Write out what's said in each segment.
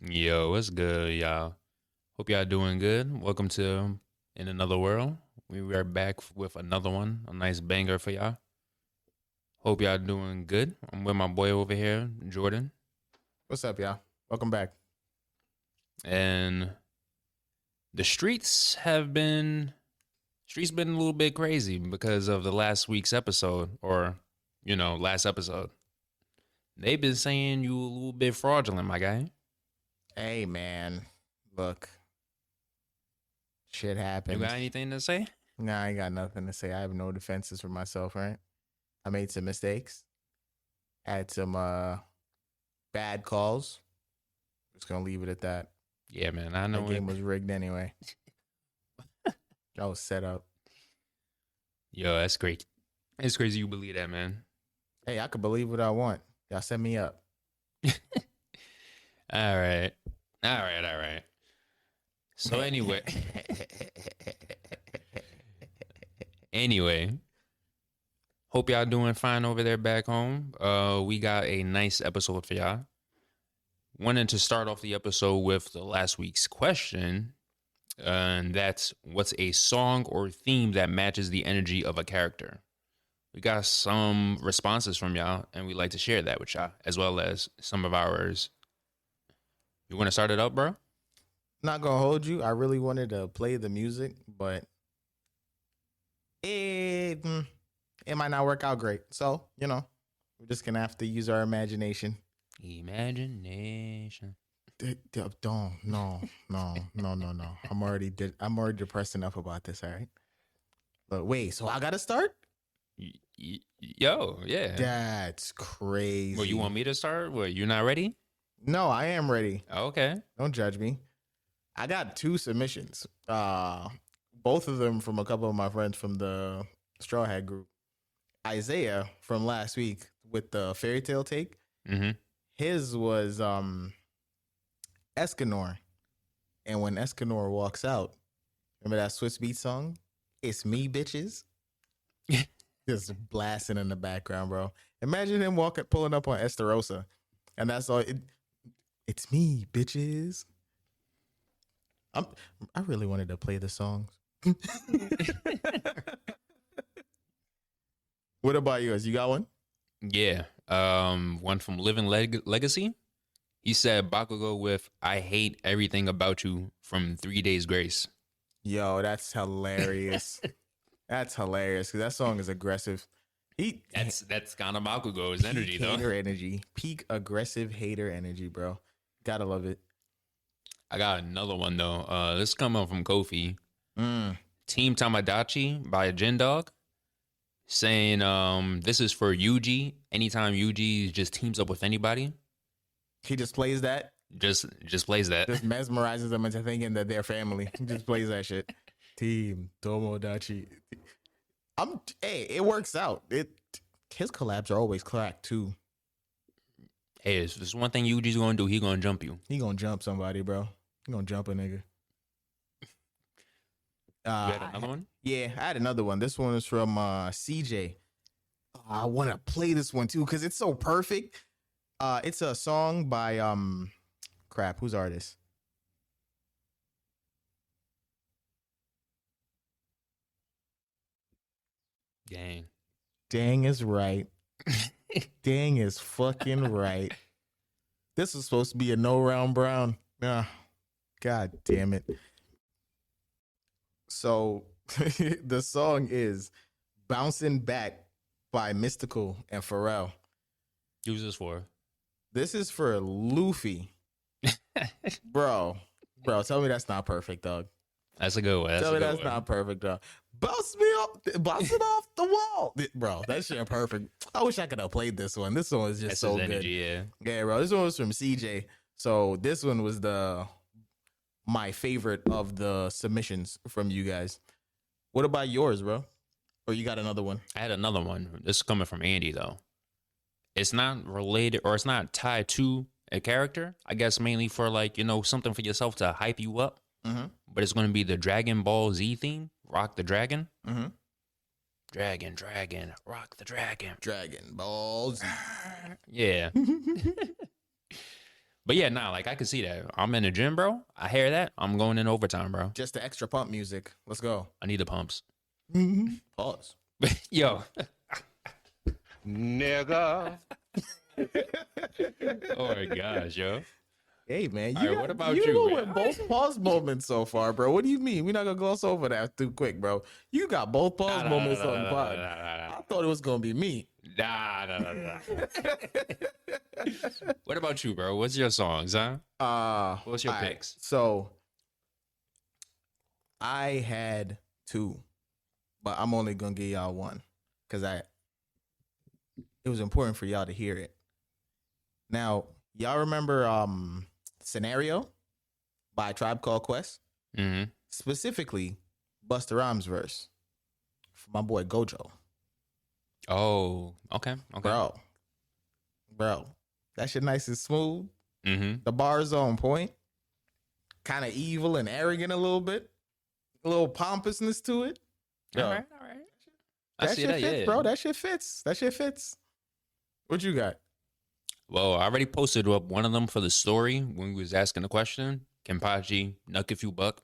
Yo, what's good, y'all? Hope y'all doing good. Welcome to In Another World. We are back with another one, a nice banger for y'all. Hope y'all doing good. I'm with my boy over here, Jordan, What's up, y'all? Welcome back. and the streets been a little bit crazy because of the last week's episode, or last episode. They've been saying you a little bit fraudulent, my guy. Hey, man. Look, shit You got happens. anything to say? Nah, I ain't got nothing to say. I have no defenses for myself, right? I made some mistakes. Had some bad calls. Just gonna leave it at that. Yeah, man, I That know game it. was rigged anyway. That was set up. Yo, that's great. It's crazy you believe that, man. Hey, I could believe what I want. Y'all set me up. All right. All right. So anyway, hope y'all doing fine over there back home. We got a nice episode for y'all. Wanted to start off the episode with the last week's question, and that's what's a song or theme that matches the energy of a character? We got some responses from y'all, and we'd like to share that with y'all, as well as some of ours. You want to start it up, bro? Not gonna hold you. I really wanted to play the music, but it might not work out great. So, we're just gonna have to use our imagination. Imagination. Don't no. I'm already depressed enough about this. All right. But wait, so I gotta start? Yo, yeah. That's crazy. Well, you want me to start? What, you not ready? No, I am ready. Okay. Don't judge me. I got two submissions. Both of them from a couple of my friends from the Straw Hat group. Isaiah from last week with the fairy tale take. Mm-hmm. His was Escanor. And when Escanor walks out, remember that Swiss Beat song? It's me, bitches. Just blasting in the background, bro. Imagine him pulling up on Esterosa, and that's all. It's me, bitches. I really wanted to play the songs. What about yours? You got one? Yeah. One from Living Legacy. He said Bakugo with "I hate everything about you" from 3 Days Grace. Yo, that's hilarious. That's hilarious because that song is aggressive. That's kind of Bakugo's energy, though. Hater energy, peak aggressive hater energy, bro. Gotta love it. I got another one though. This coming from Kofi. Mm. Team Tamagotchi by Jin Dog, saying this is for Yuji. Anytime Yuji just teams up with anybody, He just plays that. just plays that. Just mesmerizes them into thinking that they're family. He just plays that shit. Team Tomodachi. Hey, it works out. His collabs are always cracked too. Hey, there's one thing Yuji's gonna do. He gonna jump you. He gonna jump somebody, bro. He gonna jump a nigga. You had another one? Yeah, I had another one. This one is from CJ. I want to play this one too because it's so perfect. It's a song by crap. Who's artist? Dang. Dang is right. Dang is fucking right. This was supposed to be a no round brown. God damn it. So the song is Bouncing Back by Mystical and Pharrell. Who's this for? This is for Luffy. Bro, tell me that's not perfect, dog. That's a good one. Tell me that's not perfect, dog. Bounce it off the wall. Bro, that shit perfect. I wish I could have played this one. This one was just That's so his good. energy, yeah. Yeah, bro. This one was from CJ. So this one was my favorite of the submissions from you guys. What about yours, bro? Or you got another one? I had another one. This is coming from Andy though. It's not related or it's not tied to a character. I guess mainly for like, something for yourself to hype you up. Mm-hmm. But it's gonna be the Dragon Ball Z theme. Rock the Dragon. Mm-hmm. Dragon, rock the dragon. Dragon Balls. Yeah. But yeah, nah, like I can see that. I'm in the gym, bro. I hear that. I'm going in overtime, bro. Just the extra pump music. Let's go. I need the pumps. Pause. Yo. Nigga. Oh my gosh, yo. Hey man, All right, what about you you, know man? what both pause moments so far, bro? What do you mean? We're not gonna gloss over that too quick, bro. You got both pause moments on the pod. I thought it was gonna be me. Nah. What about you, bro? What's your songs, huh? What's your all right, picks? So I had two, but I'm only gonna give y'all one because it was important for y'all to hear it. Now, y'all remember Scenario by Tribe Called Quest? Mm-hmm. Specifically, Busta Rhymes verse for my boy Gojo. Oh, okay. Bro, that shit nice and smooth. Mm-hmm. The bars on point. Kind of evil and arrogant a little bit. A little pompousness to it. Yo, All right. I that see shit that, fits, yeah. bro. That shit fits. What you got? Well, I already posted up one of them for the story when we was asking the question. Kenpachi, Nuck If You Buck.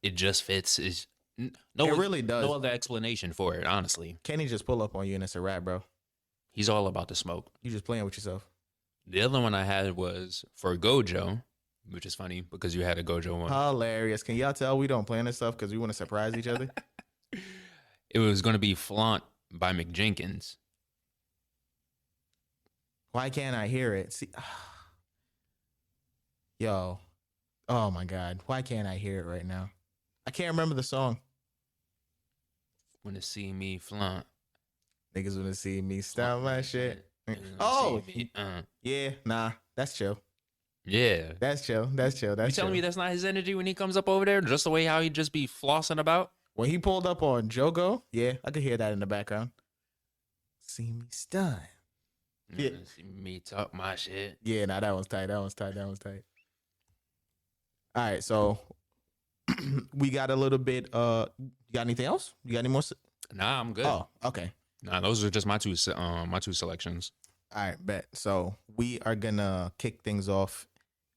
It just fits. It really does. No other explanation for it, honestly. Kenny just pull up on you and it's a rap, bro. He's all about the smoke. You just playing with yourself. The other one I had was for Gojo, which is funny because you had a Gojo one. Hilarious. Can y'all tell we don't plan this stuff because we want to surprise each other? It was going to be Flaunt by McJenkins. Why can't I hear it? See, yo, oh my God, why can't I hear it right now? I can't remember the song. Want to see me flaunt. Niggas want to see me style my shit. Niggas wanna Oh, see me, yeah, nah, that's chill. yeah. That's chill. That's chill. You That's telling chill. me that's not his energy when he comes up over there? Just the way how he just be flossing about? When he pulled up on Jogo, yeah, I could hear that in the background. See me stun. Yeah. See me talk my shit. Yeah, nah, that one's tight. All right, so we got a little bit. You got anything else? You got any more? Nah, I'm good. Oh, okay. Nah, those are just my two selections. All right, bet. So we are gonna kick things off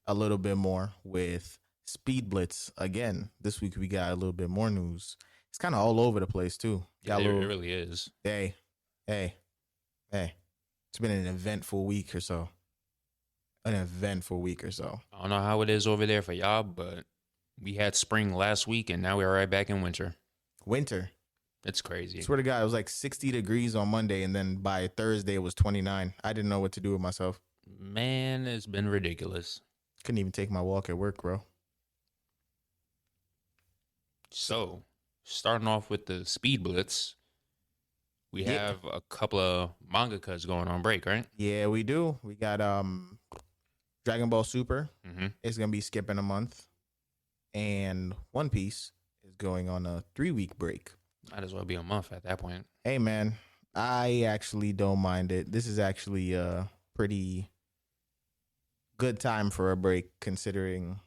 a little bit more with Speed Blitz again. This week we got a little bit more news. It's kind of all over the place too. Yeah, Got a it little, really is. hey. It's been an eventful week or so. I don't know how it is over there for y'all, but we had spring last week and now we're right back in winter. Winter. It's crazy. Swear to God, it was like 60 degrees on Monday, and then by Thursday it was 29. I didn't know what to do with myself. Man, it's been ridiculous. Couldn't even take my walk at work, bro. So, starting off with the Speed Blitz, we Yeah. have a couple of mangakas going on break, right? Yeah, we do. We got Dragon Ball Super. Mm-hmm. It's gonna be skipping a month, and One Piece is going on a 3-week break. Might as well be a month at that point. Hey man, I actually don't mind it. This is actually a pretty good time for a break considering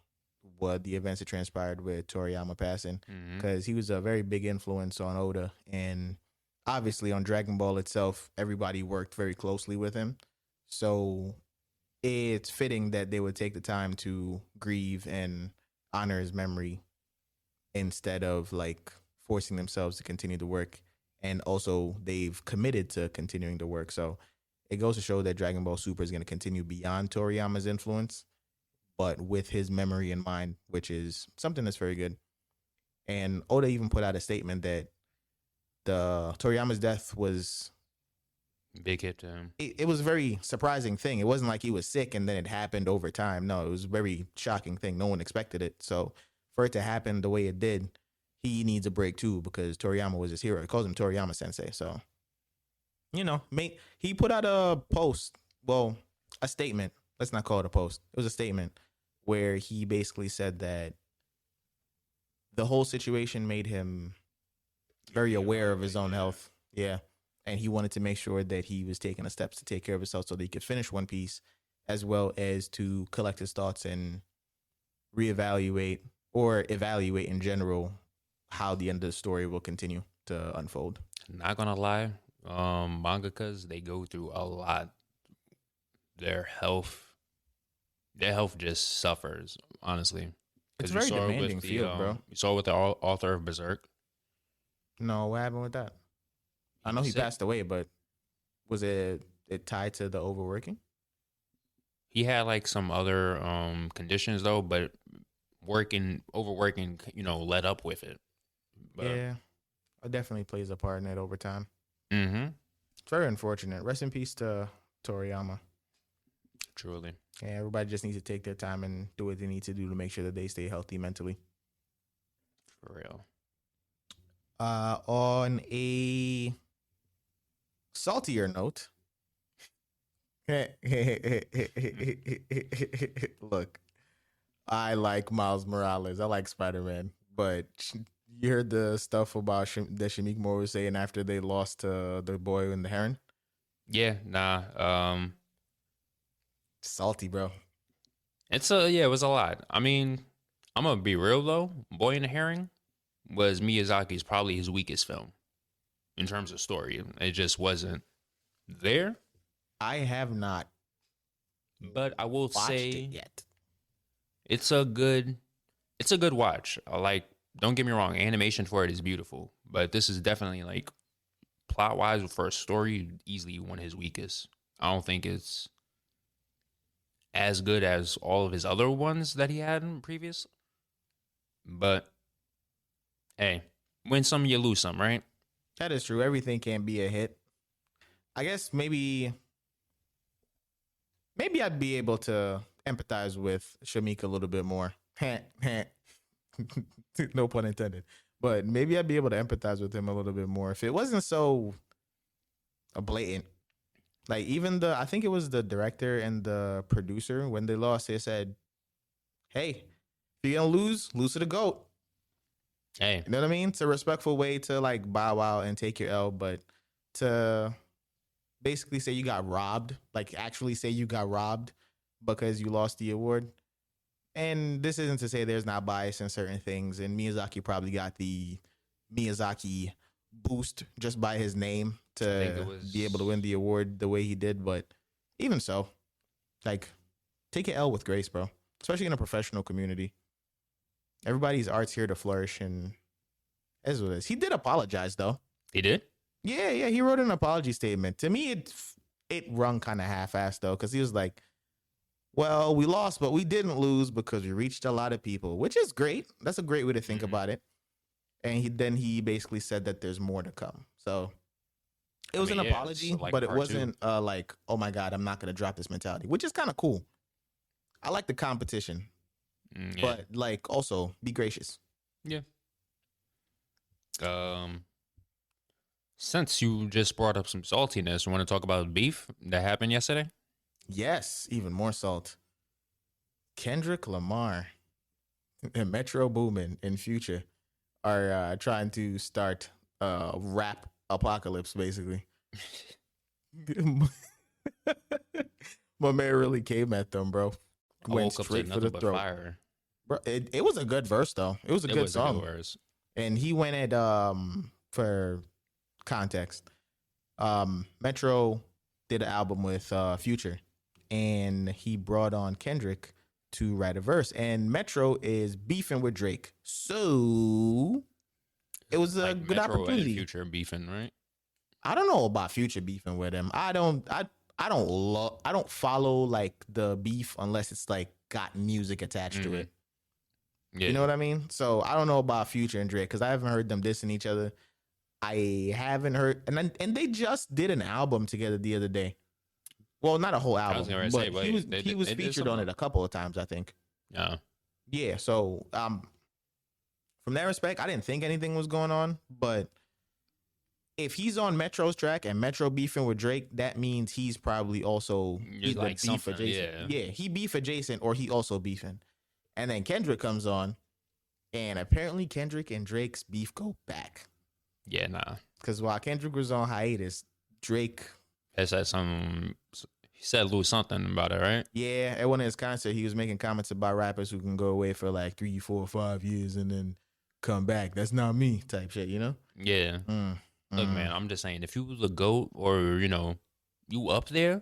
what the events that transpired with Toriyama passing, Mm-hmm. because he was a very big influence on Oda, and obviously on Dragon Ball itself, everybody worked very closely with him. So it's fitting that they would take the time to grieve and honor his memory instead of like forcing themselves to continue to work. And also they've committed to continuing to work. So it goes to show that Dragon Ball Super is going to continue beyond Toriyama's influence, but with his memory in mind, which is something that's very good. And Oda even put out a statement that the Toriyama's death was Big hit to him. it was a very surprising thing. It wasn't like he was sick and then it happened over time. No, it was a very shocking thing. No one expected it. So for it to happen the way it did, he needs a break too, because Toriyama was his hero. He calls him Toriyama Sensei. So, you know, he put out a post, well, a statement. Let's not call it a post. It was a statement where he basically said that the whole situation made him very aware of his own health. Yeah. And he wanted to make sure that he was taking the steps to take care of himself so that he could finish One Piece, as well as to collect his thoughts and reevaluate or evaluate in general how the end of the story will continue to unfold. Not gonna lie, mangakas, they go through a lot. Their health their health just suffers, honestly. It's Because a you very saw it with demanding the field, bro. you saw it with the author of Berserk. No, what happened with that? I He know was he sick. passed away, but was it tied to the overworking? He had like some other conditions though, but overworking, led up with it. But Yeah, it definitely plays a part in it over time. mm-hmm. It's very unfortunate. Rest in peace to Toriyama. Truly. Yeah, everybody just needs to take their time and do what they need to do to make sure that they stay healthy mentally. For real. On a saltier note, look, I like Miles Morales. I like Spider-Man, but you heard the stuff about that Shamik Moore was saying after they lost to the boy and the heron? Yeah, nah. Salty, bro. It was a lot. I mean, I'm gonna be real though. Boy and the Herring was Miyazaki's probably his weakest film in terms of story. It just wasn't there. I have not But I will watched say it yet. it's a good watch. Don't get me wrong, animation for it is beautiful, but this is definitely like plot wise for a story easily one of his weakest. I don't think it's as good as all of his other ones that he had in previous. But hey, win some, you lose some, right? That is true. Everything can't be a hit. I guess maybe I'd be able to empathize with Shamik a little bit more. No pun intended. But maybe I'd be able to empathize with him a little bit more if it wasn't so blatant. Like even I think it was the director and the producer when they lost, they said, "Hey, if you're gonna lose to the GOAT." Hey, You know what I mean? It's a respectful way to like bow out and take your L, but to basically say you got robbed, like actually say you got robbed because you lost the award. And this isn't to say there's not bias in certain things. And Miyazaki probably got the Miyazaki boost just by his name to be able to win the award the way he did. But even so, like, take an L with grace, bro. Especially in a professional community. Everybody's art's here to flourish, and as what it is. He did apologize though. he did. Yeah, he wrote an apology statement. To me, it rung kind of half-assed though, because he was like, "Well, we lost, but we didn't lose because we reached a lot of people," which is great. That's a great way to think about it. And he basically said that there's more to come. So it was an apology, like but it part wasn't like, "Oh my God, I'm not gonna drop this" mentality, which is kind of cool. I like the competition, Yeah. but like also be gracious. Yeah. Since you just brought up some saltiness, you want to talk about beef that happened yesterday? Yes, even more salt. Kendrick Lamar and Metro Boomin and Future are trying to start rap apocalypse, basically. My man really came at them, bro. I Went woke up to straight for nothing the but throat. fire. Bro, it was a good verse though. It was a It good was song. a good verse. And he went at for context. Metro did an album with Future, and he brought on Kendrick to write a verse. And Metro is beefing with Drake, so it was a Like good Metro opportunity. and Future beefing, right? I don't know about Future beefing with him. I don't follow like the beef unless it's like got music attached to it. Yeah. You know what I mean? So I don't know about Future and Drake because I haven't heard them dissing each other. I haven't heard, and they just did an album together the other day. Well, not a whole album, was gonna but say, but he was they did featured on something. it a couple of times, I think. Yeah. Yeah. So from that respect, I didn't think anything was going on, but if he's on Metro's track and Metro beefing with Drake, that means he's probably also either like beef something, adjacent. yeah. Yeah, he beef adjacent or he also beefing. And then Kendrick comes on, and apparently Kendrick and Drake's beef go back. Yeah, nah. Because while Kendrick was on hiatus, Drake, He said a little something about it, right? yeah, at one of his concerts, he was making comments about rappers who can go away for like 3, 4, 5 years and then come back. That's not me type shit, you know? Yeah. Look, man, I'm just saying, if you was a GOAT or, you up there,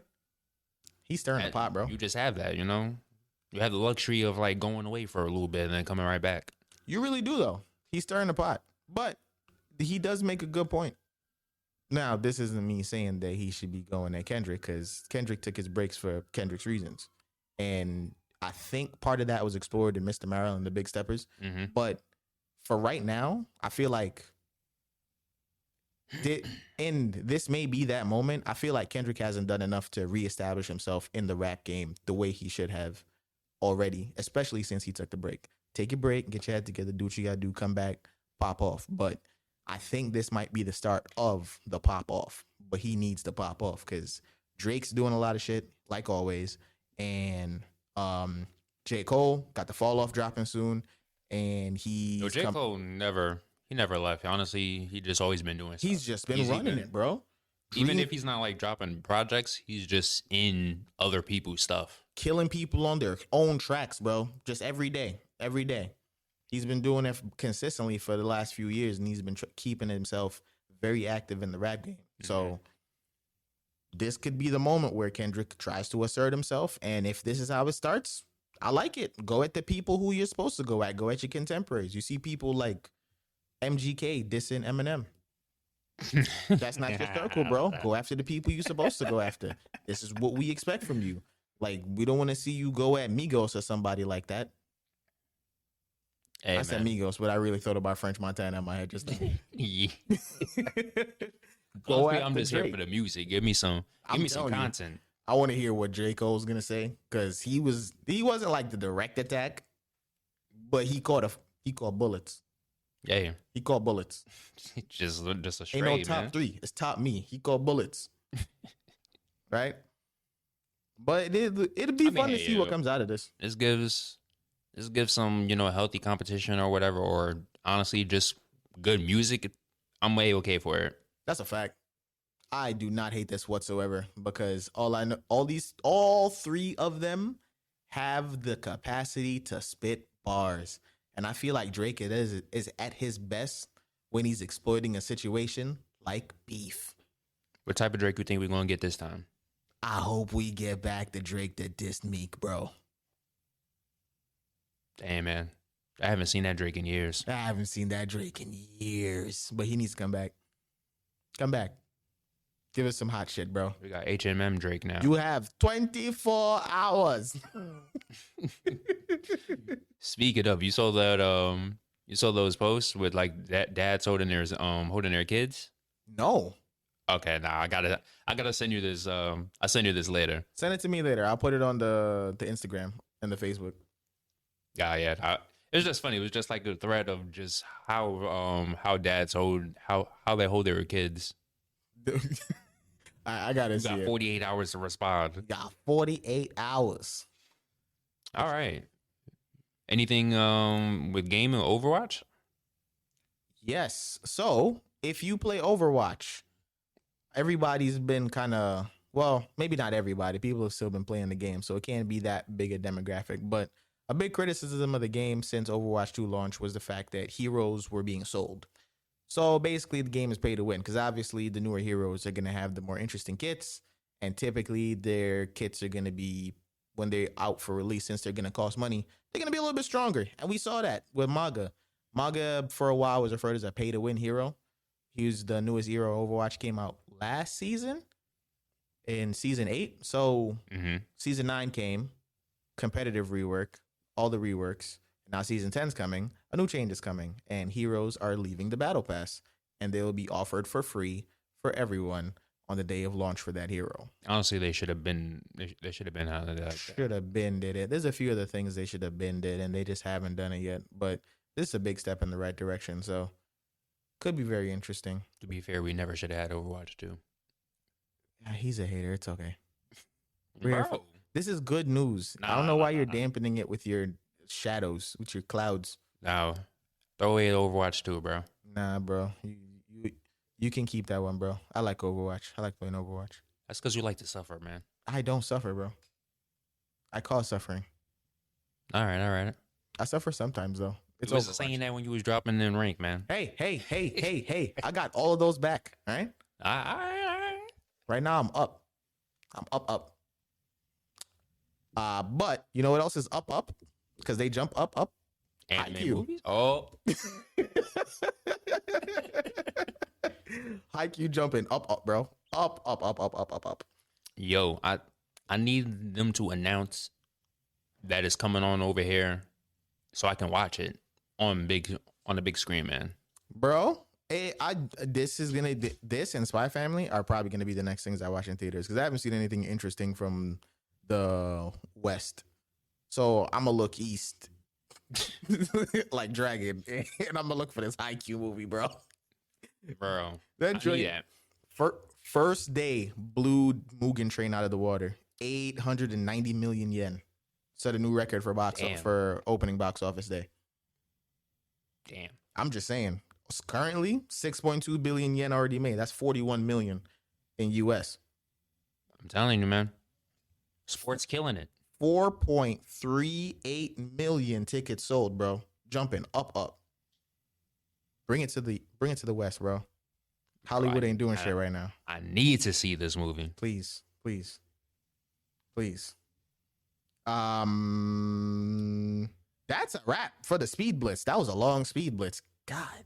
He's stirring the pot, bro. you just have that, Yeah, You have the luxury of like going away for a little bit and then coming right back. You really do though. He's stirring the pot, but he does make a good point. Now, this isn't me saying that he should be going at Kendrick because Kendrick took his breaks for Kendrick's reasons, and I think part of that was explored in Mr. Morale and the Big Steppers. Mm-hmm. But for right now, I feel like and this may be that moment. I feel like Kendrick hasn't done enough to reestablish himself in the rap game the way he should have already, especially since he took the break. Take a break, get your head together, do what you gotta do, come back, pop off. But I think this might be the start of the pop off. But he needs to pop off because Drake's doing a lot of shit, like always. And J. Cole got the fall off dropping soon. And J. Cole never left. Honestly, he just always been doing stuff. He's just been running it, bro. Even if he's not like dropping projects, he's just in other people's stuff. Killing people on their own tracks, bro. Just every day. Every day. He's been doing it consistently for the last few years, and he's been keeping himself very active in the rap game. Mm-hmm. So this could be the moment where Kendrick tries to assert himself. And if this is how it starts, I like it. Go at the people who you're supposed to go at. Go at your contemporaries. You see people like MGK dissing Eminem. That's not your circle, bro. Go after the people you're supposed to go after. This is what we expect from you. Like, we don't want to see you go at Migos or somebody like that. Hey, I said Migos, but I really thought about French Montana in my head just now. Yeah. Go I'm just Drake. here for the music. Give me some content. I want to hear what J. Cole's gonna say because he wasn't like the direct attack, but he caught bullets. Yeah, he caught bullets. just a straight. Ain't no top three. It's top me. He caught bullets. Right. But it'll be fun to see what comes out of this. This gives some healthy competition or whatever, or honestly just good music. I'm way okay for it. That's a fact. I do not hate this whatsoever because all three of them have the capacity to spit bars. And I feel like Drake is at his best when he's exploiting a situation like beef. What type of Drake you think we're going to get this time? I hope we get back the Drake that dissed Meek, bro. Damn, man. I haven't seen that Drake in years. I haven't seen that Drake in years. But he needs to come back. Come back. Give us some hot shit, bro. We got HMM Drake now. You have 24 hours. Speaking of, you saw those posts with like dads holding their kids? No. Okay, nah, I gotta send you this. I'll send you this later. Send it to me later. I'll put it on the Instagram and the Facebook. Yeah. It was just funny. It was just like a thread of just how dads how they hold their kids. I gotta see. You got 48 hours to respond. You got 48 hours. All right. Anything with game and Overwatch? Yes. So if you play Overwatch, everybody's been kind of, well, maybe not everybody. People have still been playing the game, so it can't be that big a demographic. But a big criticism of the game since Overwatch 2 launch was the fact that heroes were being sold. So basically, the game is pay to win because obviously the newer heroes are going to have the more interesting kits. And typically, their kits are going to be, when they're out for release, since they're going to cost money, they're going to be a little bit stronger. And we saw that with Maga. Maga, for a while, was referred as a pay to win hero. He was the newest hero. Overwatch came out last season in season 8. So season 9 came, competitive rework, all the reworks. Now season 10's coming, a new change is coming, and heroes are leaving the battle pass, and they will be offered for free for everyone on the day of launch for that hero. Honestly, they should have been out of that. Should have been did it. There's a few other things they should have been did, and they just haven't done it yet. But this is a big step in the right direction, so could be very interesting. To be fair, we never should have had Overwatch 2. Yeah, he's a hater. It's okay. Bro. This is good news. I don't know why you're dampening it with your shadows, with your clouds. No, throw away Overwatch 2, bro. Nah, bro. You can keep that one, bro. I like Overwatch. I like playing Overwatch. That's because you like to suffer, man. I don't suffer, bro. I cause suffering. All right. I suffer sometimes, though. It's was saying that when you was dropping in rank, man. Hey. I got all of those back, all right? All right. Right now, I'm up. I'm up. But you know what else is up? Because they jump up. Anime Haikyuu. movies? Oh, Haikyuu jumping up, bro. Up. yo, I need them to announce that it's coming on over here so I can watch it on the big screen, man. Bro. This and Spy Family are probably gonna be the next things I watch in theaters because I haven't seen anything interesting from the West. So I'm gonna look east, like Dragon, and I'm gonna look for this Haikyuu movie, bro. Bro, That I joint, need that. first day blew Mugen Train out of the water. 890 million yen. Set a new record for Damn. for opening box office day. Damn. I'm just saying. Currently, 6.2 billion yen already made. That's 41 million in US. I'm telling you, man. Sports killing it. 4.38 million tickets sold, bro. Jumping up. Bring it to the West, bro. Hollywood ain't doing shit right now. I need to see this movie. Please. That's a wrap for the Speed Blitz. That was a long Speed Blitz. God.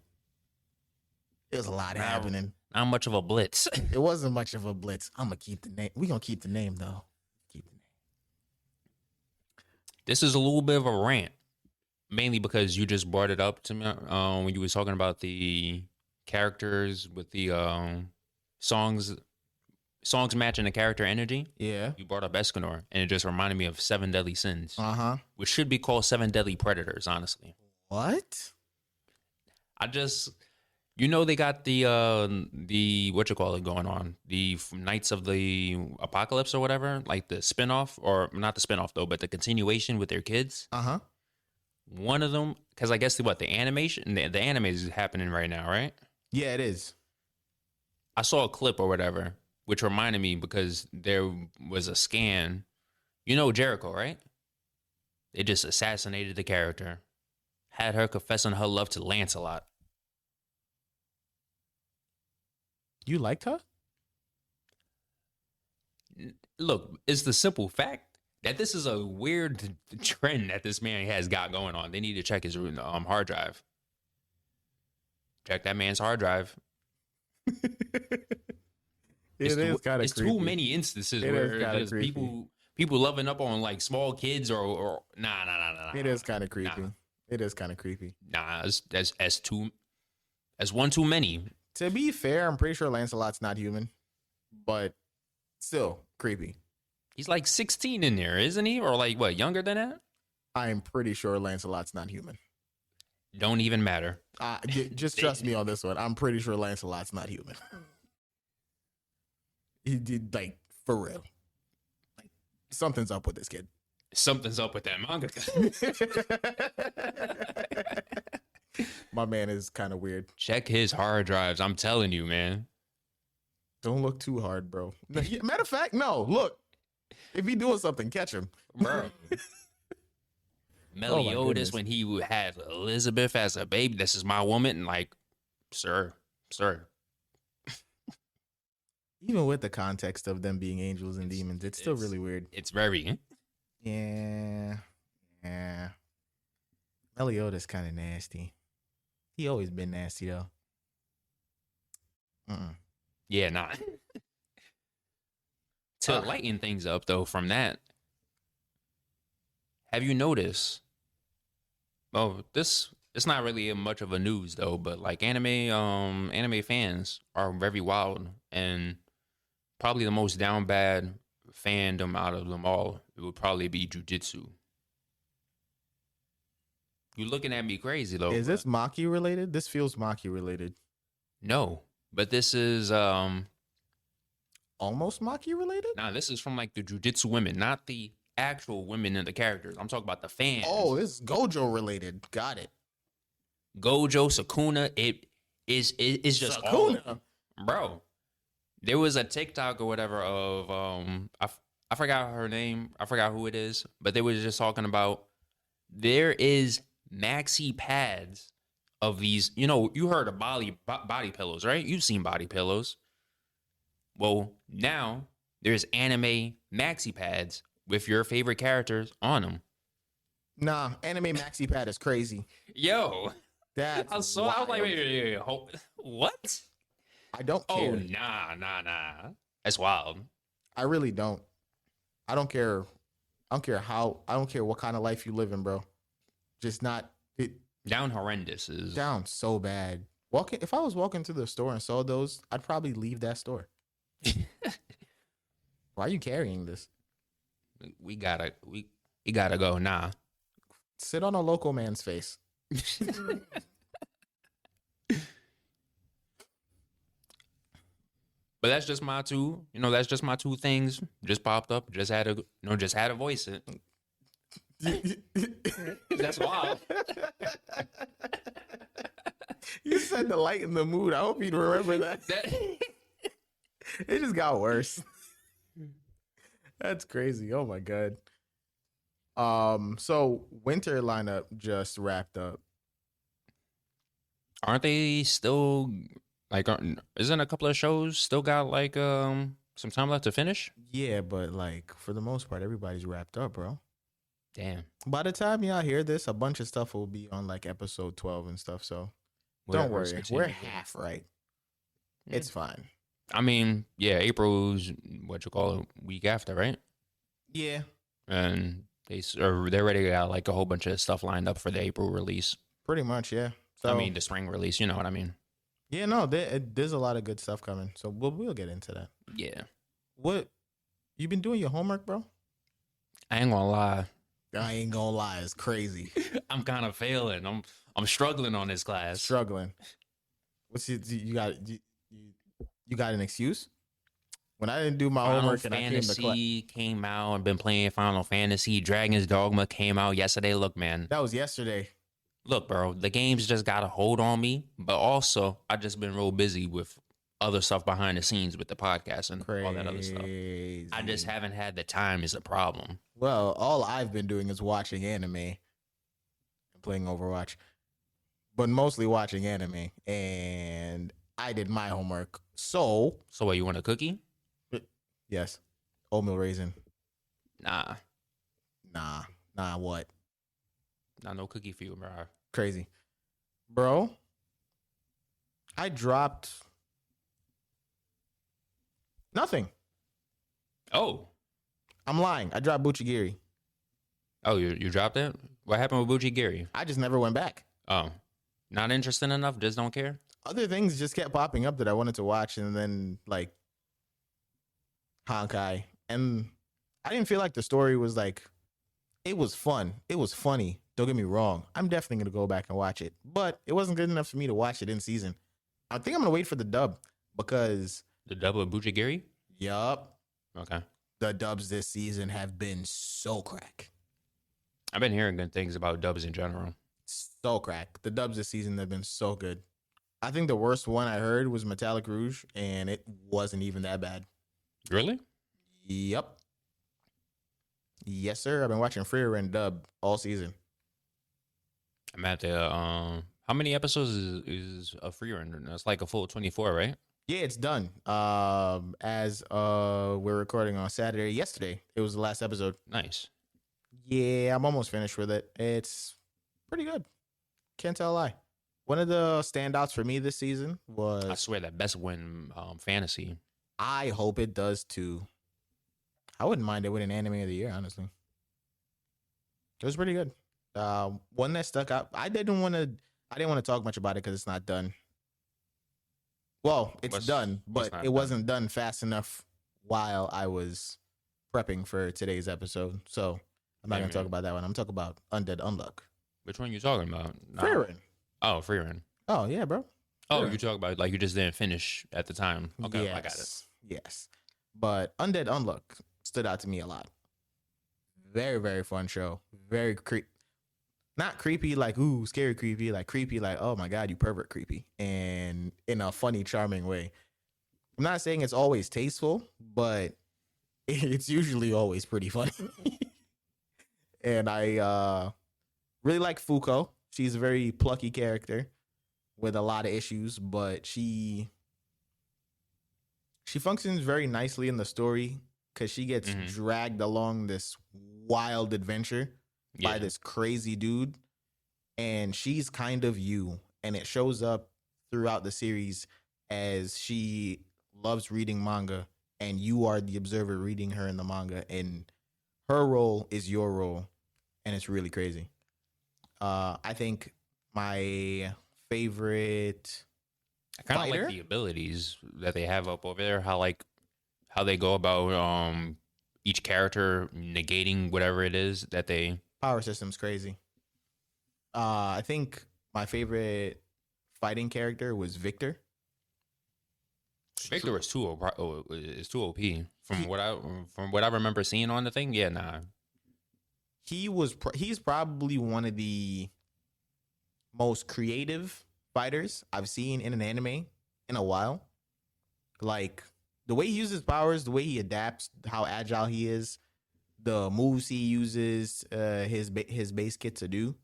There's a lot happening. Not much of a blitz. It wasn't much of a blitz. I'm gonna keep the name. We're gonna keep the name though. Keep the name. This is a little bit of a rant, mainly because you just brought it up to me when you was talking about the characters with the songs matching the character energy. Yeah. You brought up Escanor, and it just reminded me of Seven Deadly Sins, which should be called Seven Deadly Predators. Honestly, What? They got the what you call it going on, the Knights of the Apocalypse or whatever, like the spinoff, or not the spinoff though, but the continuation with their kids. One of them, because I guess the animation, the anime is happening right now, right? Yeah, it is. I saw a clip or whatever, which reminded me because there was a scan. You know Jericho, right? They just assassinated the character, had her confessing her love to Lancelot. You liked her? Look, it's the simple fact that this is a weird trend that this man has got going on. They need to check his hard drive. Check that man's hard drive. It is kind of It's too many instances where there's people loving up on like small kids or nah. It is kind of creepy. Nah. It is kind of creepy. Nah, as one too many. To be fair, I'm pretty sure Lancelot's not human, but still creepy. He's like 16 in there, isn't he? Or like what, younger than that? I'm pretty sure Lancelot's not human. Don't even matter. Just trust me on this one. I'm pretty sure Lancelot's not human. He did, like, for real. Like, something's up with this kid. Something's up with that manga. My man is kind of weird. Check his hard drives. I'm telling you, man. Don't look too hard, bro. Matter of fact, no. Look, if he doing something, catch him, Bro. Meliodas, goodness. when he had Elizabeth as a baby, this is my woman. And like, sir. Even with the context of them being angels and demons, it's still really weird. It's very. Yeah. Meliodas kind of nasty. He always been nasty though. Yeah, nah. To lighten things up though, from that, have you noticed? Oh, it's not really much of a news though, but like anime fans are very wild, and probably the most down bad fandom out of them all, it would probably be Jujutsu. You looking at me crazy though. Is this Maki related? This feels Maki related. No, but this is Almost Maki related? this is from like the Jujutsu women, not the actual women and the characters. I'm talking about the fans. Oh, this is Gojo related. Got it. Gojo, Sukuna, it's just all, bro. There was a TikTok or whatever of I forgot her name. I forgot who it is, but they were just talking about there is maxi pads of these. You heard of body pillows, right? You've seen body pillows. Well, now there's anime maxi pads with your favorite characters on them. Nah, Anime Maxi Pad is crazy. Yo, That's I was like, wild. wait, what? I don't Oh, care. nah. That's wild. I really don't. I don't care. I don't care how. I don't care what kind of life you live in, bro. Just not it Down horrendous is. down so bad. Walking. If I was walking to the store and saw those, I'd probably leave that store. Why are you carrying this? we gotta go. Nah. Sit on a local man's face. But that's just my two. That's just my two things. Just popped up. Just had to voice it. That's wild. You said the light in the mood. I hope you remember that. It just got worse. That's crazy. Oh my god. So winter lineup just wrapped up. Aren't they still isn't a couple of shows still got some time left to finish? Yeah, but like for the most part, everybody's wrapped up, bro. Damn. By the time y'all hear this, a bunch of stuff will be on like episode 12 and stuff. So don't Whatever's worry. continuing. We're half right. It's fine. I mean, yeah, April's what you call it, week after, right? Yeah. And they're ready to got like a whole bunch of stuff lined up for the April release. Pretty much, yeah. So I mean, the spring release, you know what I mean? yeah, no, there's a lot of good stuff coming. So we'll get into that. Yeah. What you been doing your homework, bro? I ain't gonna lie. I ain't gonna lie, it's crazy. I'm kind of failing. I'm struggling on this class. Struggling. You got an excuse? When I didn't do my Final homework and I came to class, Fantasy came out. I've been playing Final Fantasy. Dragon's Dogma came out yesterday. Look, man. that was yesterday. Look, bro. The game's just got a hold on me. But also, I've just been real busy with other stuff behind the scenes with the podcast and all that other stuff. I just haven't had the time is a problem. Well, all I've been doing is watching anime and playing Overwatch, but mostly watching anime. And I did my homework. So, What, you want a cookie? yes, oatmeal raisin. Nah. Nah, what? Not no cookie for you, bro. Crazy. Bro, I dropped nothing. Oh. I'm lying. I dropped Buchigiri. Oh, you dropped it? What happened with Bucci Gary? I just never went back. Oh. Not interested enough? Just don't care? Other things just kept popping up that I wanted to watch, and then like Honkai. And I didn't feel like the story was like, it was fun. It was funny. Don't get me wrong. I'm definitely going to go back and watch it, but it wasn't good enough for me to watch it in season. I think I'm going to wait for the dub because, The double of Bucci Gary? yup, Okay. the dubs this season have been so crack. I've been hearing good things about dubs in general. So crack. The dubs this season have been so good. I think the worst one I heard was Metallic Rouge, and it wasn't even that bad. Really? Yep. Yes, sir. I've been watching Free Run dub all season. I'm at the how many episodes is a free run? That's like a full 24, right? Yeah, it's done. As we're recording on Saturday, yesterday, it was the last episode. Nice. Yeah, I'm almost finished with it. It's pretty good. Can't tell a lie. One of the standouts for me this season I was, swear that best win fantasy. I hope it does too. I wouldn't mind it winning Anime of the Year, honestly. It was pretty good. One that stuck out. I didn't want to talk much about it because it's not done. Well, it's done, but not it wasn't done fast enough while I was prepping for today's episode. So I'm not Yeah, going to talk man. about that one. I'm talking about Undead Unluck. Which one you talking about? No. Free Run. Oh, free run. Oh, yeah, bro. Oh, Free you talk about like you just didn't finish at the time. Okay, yes. I got it. Yes. But Undead Unluck stood out to me a lot. Very, very fun show. Very not creepy like, ooh, scary creepy. Like creepy like, oh my God, you pervert creepy. And in a funny, charming way. I'm not saying it's always tasteful, but it's usually always pretty funny. And I really like Fuko. She's a very plucky character with a lot of issues, but she functions very nicely in the story because she gets Mhm. dragged along this wild adventure by Yeah. this crazy dude, and she's kind of you, and it shows up throughout the series as she loves reading manga, and you are the observer reading her in the manga, and her role is your role, and it's really crazy. I think my favorite I kind of like fighter. the abilities that they have up over there. How they go about each character negating whatever it is that they. Power system's crazy. I think my favorite fighting character was Victor. Victor is too OP He, from what I remember seeing on the thing. Yeah, nah. he's probably one of the most creative fighters I've seen in an anime in a while. Like the way he uses powers, the way he adapts, how agile he is, the moves he uses his base kit to do.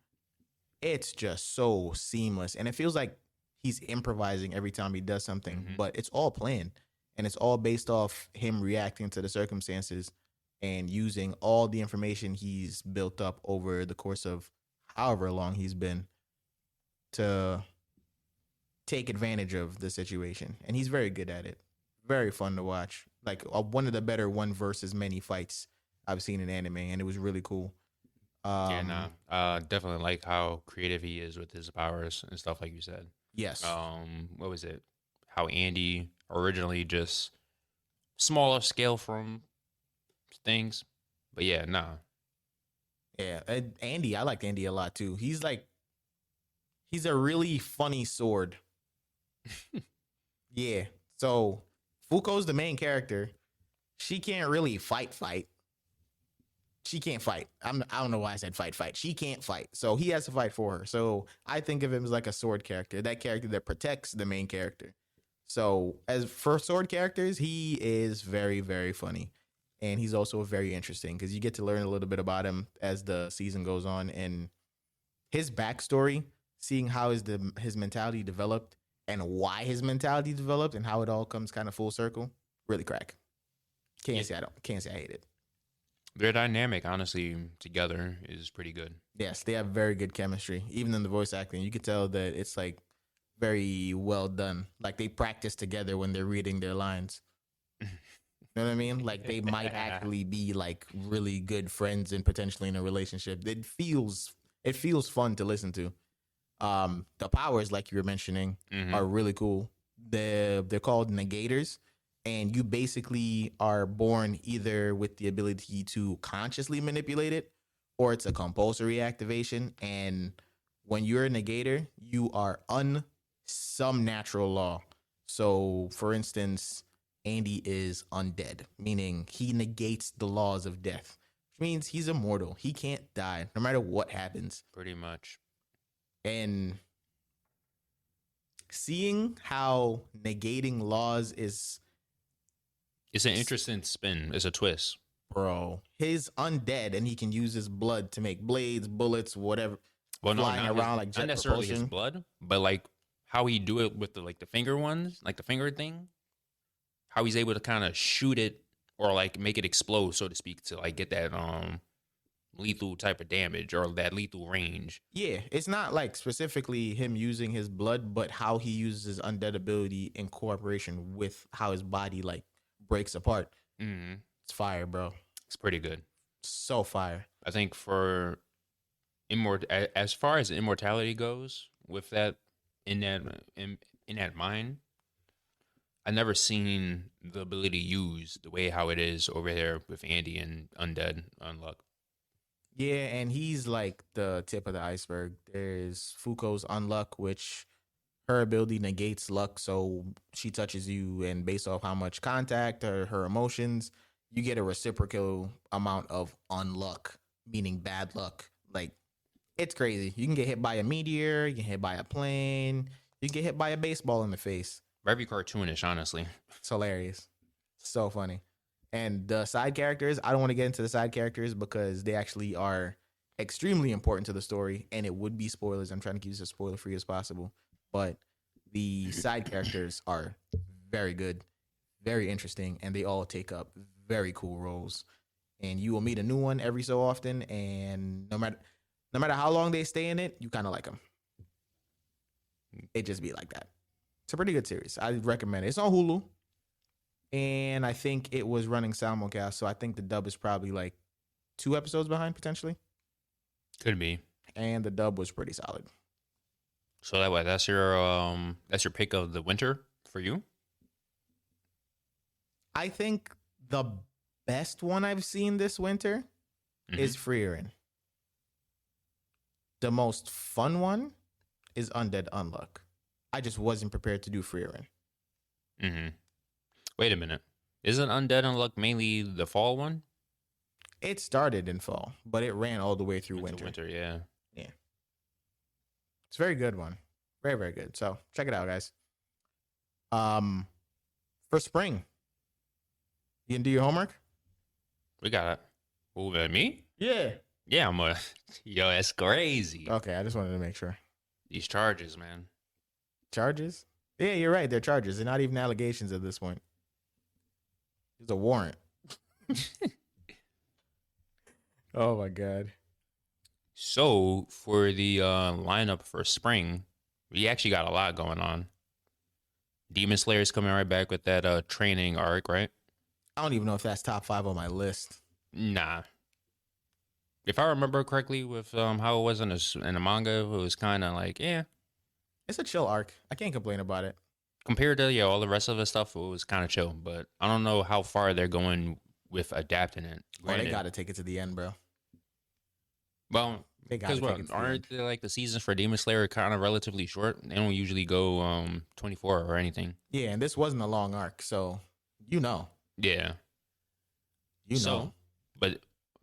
It's just so seamless, and it feels like he's improvising every time he does something, Mhm. but it's all planned, and it's all based off him reacting to the circumstances and using all the information he's built up over the course of however long he's been to take advantage of the situation. And he's very good at it. Very fun to watch. Like one of the better one versus many fights I've seen in anime, and it was really cool. Yeah, nah. Definitely like how creative he is with his powers and stuff, like you said. Yes. What was it? How Andy originally just smaller scale from things, but yeah, nah. Yeah, Andy, I liked Andy a lot too. He's a really funny sword. Yeah. So Fuko's the main character. She can't really fight. She can't fight. I don't know why I said fight. She can't fight. So he has to fight for her. So I think of him as like a sword character, that character that protects the main character. So as for sword characters, he is very, very funny. And he's also very interesting because you get to learn a little bit about him as the season goes on, and his backstory, seeing how his mentality developed and why his mentality developed and how it all comes kind of full circle. Really crack. Can't say I hate it. Their dynamic, honestly, together is pretty good. Yes, they have very good chemistry. Even in the voice acting, you could tell that it's like very well done. Like they practice together when they're reading their lines. You know what I mean? Like they might actually be like really good friends and potentially in a relationship. It feels fun to listen to. The powers, like you were mentioning, Mhm. are really cool. They're called negators, and you basically are born either with the ability to consciously manipulate it, or it's a compulsory activation. And when you're a negator, you are some natural law. So, for instance, Andy is undead, meaning he negates the laws of death, which means he's immortal. He can't die no matter what happens. Pretty much. And seeing how negating laws is, It's an interesting spin. It's a twist. bro, he's undead and he can use his blood to make blades, bullets, whatever, Well, no, flying not, around like not jet necessarily his propulsion. blood, but like how he do it with the finger ones, like the finger thing. How he's able to kind of shoot it or like make it explode, so to speak, to like get that lethal type of damage or that lethal range. Yeah, it's not like specifically him using his blood, but how he uses his undead ability in cooperation with how his body like breaks apart. Mm-hmm. It's fire, bro. It's pretty good. So fire. I think for as far as immortality goes, with that in that mind, I never seen the ability used the way how it is over there with Andy and Undead Unluck. Yeah, and he's like the tip of the iceberg. There's Fuko's Unluck, which her ability negates luck. So she touches you, and based off how much contact or her emotions, you get a reciprocal amount of unluck, meaning bad luck. Like, it's crazy. You can get hit by a meteor, you can get hit by a plane, you can get hit by a baseball in the face. Very cartoonish, honestly. It's hilarious. So funny. And the side characters, I don't want to get into the side characters because they actually are extremely important to the story, and it would be spoilers. I'm trying to keep this as spoiler free as possible. But the side characters are very good, very interesting, and they all take up very cool roles. And you will meet a new one every so often, and no matter how long they stay in it, you kind of like them. It just be like that. It's a pretty good series. I recommend it. It's on Hulu, and I think it was running simulcast, so I think the dub is probably like 2 episodes behind potentially, Could be. and the dub was pretty solid. So that's your pick of the winter for you? I think the best one I've seen this winter is Frieren. The most fun one is Undead Unluck. I just wasn't prepared to do Frieren. Mm-hmm. Wait a minute. Isn't Undead Unluck mainly the fall one? It started in fall, but it ran all the way through winter. Winter, yeah. It's a very good one. Very, very good. So check it out, guys. For spring, you can do your homework? We got it. Who, me? Yeah. Yeah, yo, that's crazy. Okay, I just wanted to make sure. These charges, man. Charges? Yeah, you're right. They're charges. They're not even allegations at this point. It's a warrant. Oh my God. So for the lineup for spring, we actually got a lot going on. Demon Slayer's coming right back with that training arc, right? I don't even know if that's top 5 on my list. Nah. If I remember correctly, with how it was in the manga, it was kind of like, yeah. It's a chill arc. I can't complain about it. Compared to all the rest of the stuff, it was kind of chill. But I don't know how far they're going with adapting it. Oh, they got to take it to the end, bro. Well, They got because to take it to the end. aren't like the seasons for Demon Slayer kind of relatively short? They don't usually go 24 or anything. Yeah, and this wasn't a long arc, so you know. Yeah. You know. So, but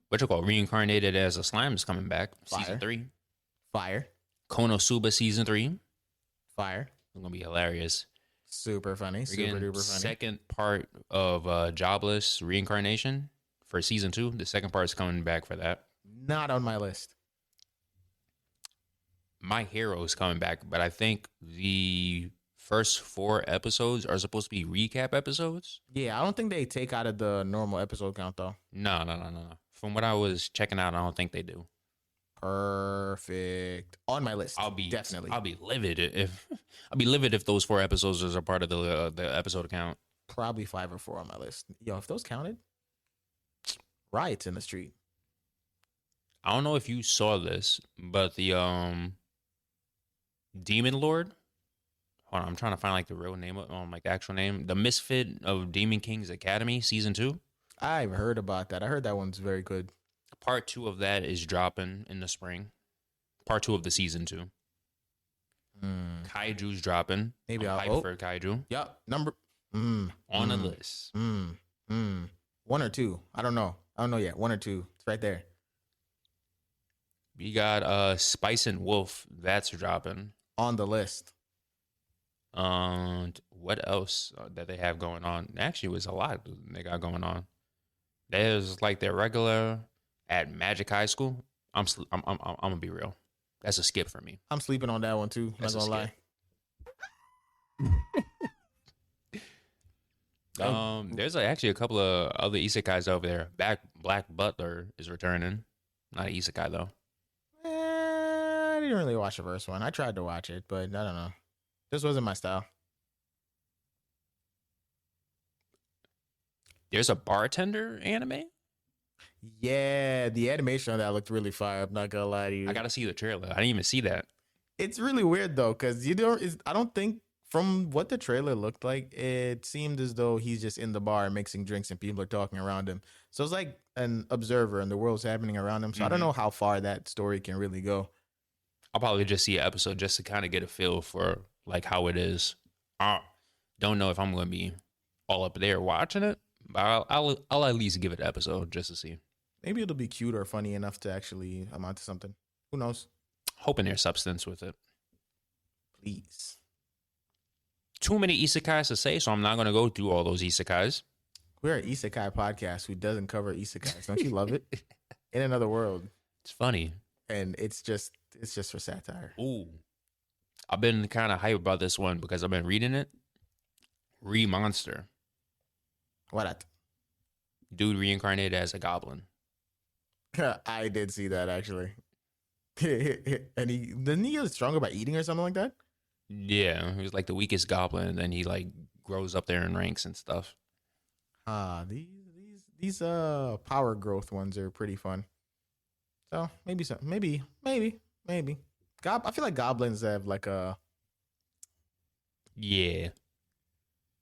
what you call Reincarnated as a Slime is coming back. Fire. Season 3. Fire. Konosuba Season 3. Fire. It's going to be hilarious. Super funny. We're Super getting duper funny. second part of Jobless Reincarnation for Season 2. The second part is coming back for that. Not on my list. My Hero is coming back, but I think the first 4 episodes are supposed to be recap episodes. Yeah, I don't think they take out of the normal episode count, though. No. From what I was checking out, I don't think they do. Perfect. On my list. Definitely. I'll be livid if those 4 episodes are part of the episode count. Probably 5 or 4 on my list. Yo, if those counted, riots in the street. I don't know if you saw this, but the Demon Lord. Hold on, I'm trying to find like the real name, like the actual name. The Misfit of Demon King's Academy, Season 2. I've heard about that. I heard that one's very good. Part 2 of that is dropping in the spring. Part 2 of the Season 2. Kaiju's dropping. Maybe I'm I'll hyped for Kaiju. Yep. Number On the list. 1 or 2. I don't know yet. 1 or 2. It's right there. We got Spice and Wolf. That's dropping. On the list. What else that they have going on? Actually, it was a lot they got going on. There's like their regular at Magic High School. I'm gonna be real. That's a skip for me. I'm sleeping on that one too. Not gonna lie. There's actually a couple of other isekais over there. Black Butler is returning. Not an isekai though. I didn't really watch the first one. I tried to watch it, but I don't know. This wasn't my style. There's a bartender anime. Yeah, the animation on that looked really fire. I'm not gonna lie to you. I gotta see the trailer. I didn't even see that. It's really weird though, because I don't think from what the trailer looked like, it seemed as though he's just in the bar mixing drinks and people are talking around him. So it's like an observer and the world's happening around him. So I don't know how far that story can really go. I'll probably just see an episode just to kind of get a feel for like how it is. I don't know if I'm gonna be all up there watching it, but I'll at least give it an episode just to see. Maybe it'll be cute or funny enough to actually amount to something. Who knows? Hoping there's substance with it. Please. Too many isekais to say, so I'm not gonna go through all those isekais. We're an isekai podcast who doesn't cover isekais. Don't you love it? In another world. It's funny. And it's just for satire. Ooh. I've been kind of hyped about this one because I've been reading it. Monster. What? dude reincarnated as a goblin. I did see that actually. And he didn't he get stronger by eating or something like that? Yeah, he was like the weakest goblin, and then he like grows up there in ranks and stuff. These power growth ones are pretty fun. So maybe. I feel like goblins have like a Yeah.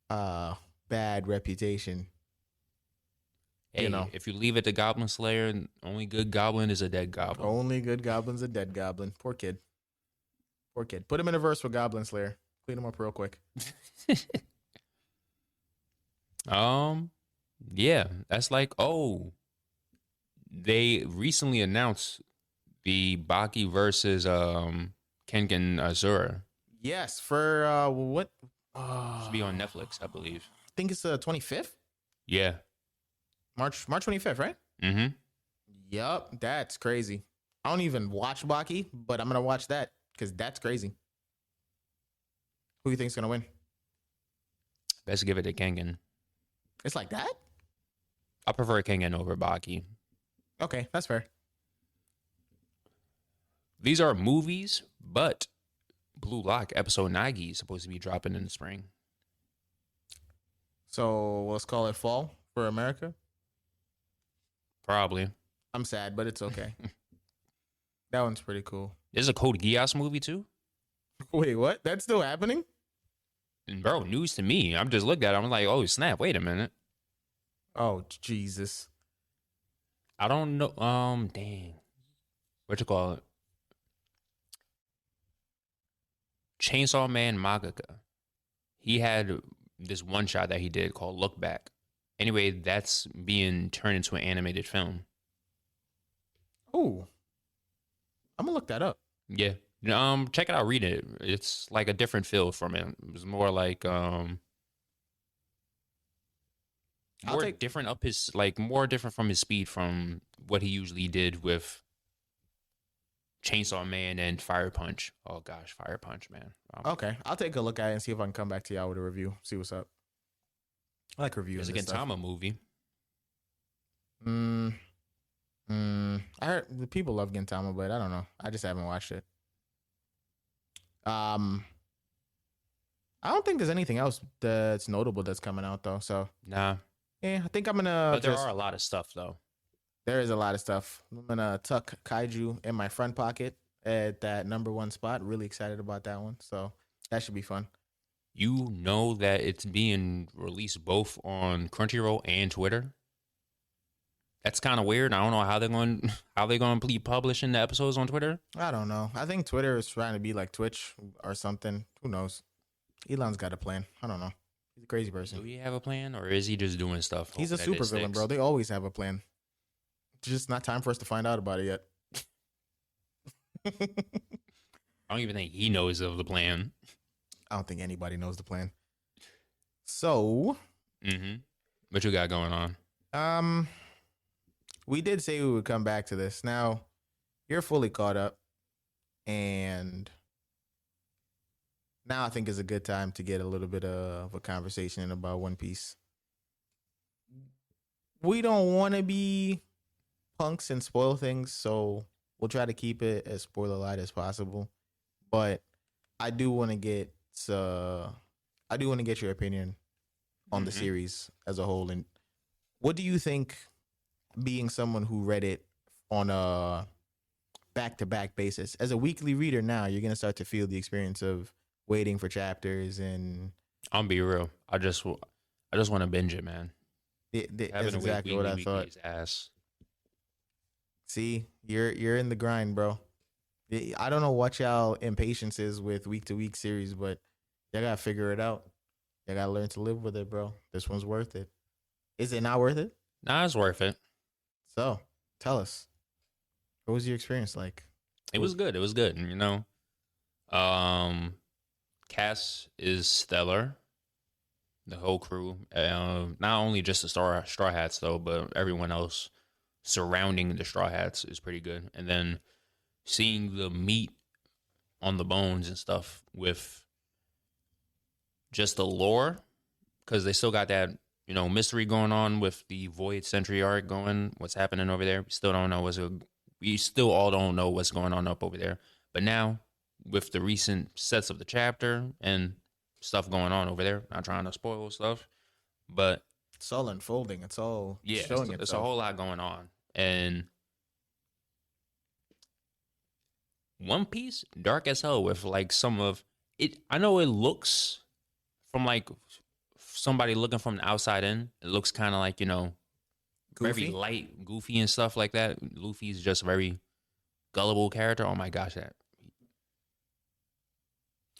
bad reputation. Hey, You know. if you leave it to Goblin Slayer, only good goblin is a dead goblin. Only good goblin's a dead goblin. Poor kid. Poor kid. Put him in a verse with Goblin Slayer. Clean him up real quick. Yeah, that's like, oh, they recently announced the Baki versus Kengan Azura. Yes, for what? Should be on Netflix, I believe. I think it's the 25th. Yeah. March 25th, right? Mm-hmm. Yup, that's crazy. I don't even watch Baki, but I'm gonna watch that because that's crazy. Who do you think's gonna win? Best give it to Kengan. It's like that? I prefer Kengan over Baki. Okay, that's fair. These are movies, but Blue Lock episode Nagi is supposed to be dropping in the spring. So let's call it fall for America. Probably. I'm sad, but it's okay. That one's pretty cool. There's a Code Geass movie too. Wait, what? That's still happening? And bro, news to me. I'm just looked at it. I'm like, oh snap! Wait a minute. Oh Jesus! I don't know. Dang. What you call it? Chainsaw Man mangaka. He had this one shot that he did called Look Back. Anyway, that's being turned into an animated film. Oh, I'm gonna look that up. Yeah. Check it out, read it. It's like a different feel from it. It was more like different up his like more different from his speed from what he usually did with Chainsaw Man and Fire Punch. Oh gosh, Fire Punch, man. Okay, I'll take a look at it and see if I can come back to y'all with a review. See what's up. I like reviews. There's a Gintama movie. I heard the people love Gintama, but I don't know. I just haven't watched it. I don't think there's anything else that's notable that's coming out though. So Nah. yeah, I think I'm gonna. But there are a lot of stuff though. There is a lot of stuff. I'm gonna tuck Kaiju in my front pocket at that number one spot. Really excited about that one. So that should be fun. You know that it's being released both on Crunchyroll and Twitter. That's kind of weird. I don't know how they're going to be publishing the episodes on Twitter. I don't know. I think Twitter is trying to be like Twitch or something. Who knows? Elon's got a plan. I don't know. He's a crazy person. Do he have a plan, or is he just doing stuff? He's a super villain, bro. They always have a plan. It's just not time for us to find out about it yet. I don't even think he knows of the plan. I don't think anybody knows the plan. So, What you got going on? We did say we would come back to this. Now, you're fully caught up, and now I think is a good time to get a little bit of a conversation in about One Piece. We don't want to be punks and spoil things, so we'll try to keep it as spoiler light as possible. But I do want to get your opinion on the series as a whole, and what do you think? Being someone who read it on a back-to-back basis, as a weekly reader, now you're gonna start to feel the experience of waiting for chapters and. I'll be real. I just want to binge it, man. That's exactly what I thought. Ass. See, you're in the grind, bro. I don't know what y'all impatience is with week-to-week series, but y'all gotta figure it out. Y'all gotta learn to live with it, bro. This one's worth it. Is it not worth it? Nah, it's worth it. So, tell us, what was your experience like? It was good. It was good. You know, cast is stellar. The whole crew, not only just the Straw Hats though, but everyone else surrounding the Straw Hats is pretty good. And then seeing the meat on the bones and stuff with just the lore, because they still got that, mystery going on with the Void Century arc going. What's happening over there? We still don't know we still all don't know what's going on up over there. But now, with the recent sets of the chapter and stuff going on over there, not trying to spoil stuff, but It's all unfolding. It's all yeah, showing it's a itself. whole lot going on. And One Piece, dark as hell with like some of it. I know it looks from like somebody looking from the outside in, it looks kind of like, very Goofy. light, goofy and stuff like that. Luffy's just a very gullible character. Oh my gosh, that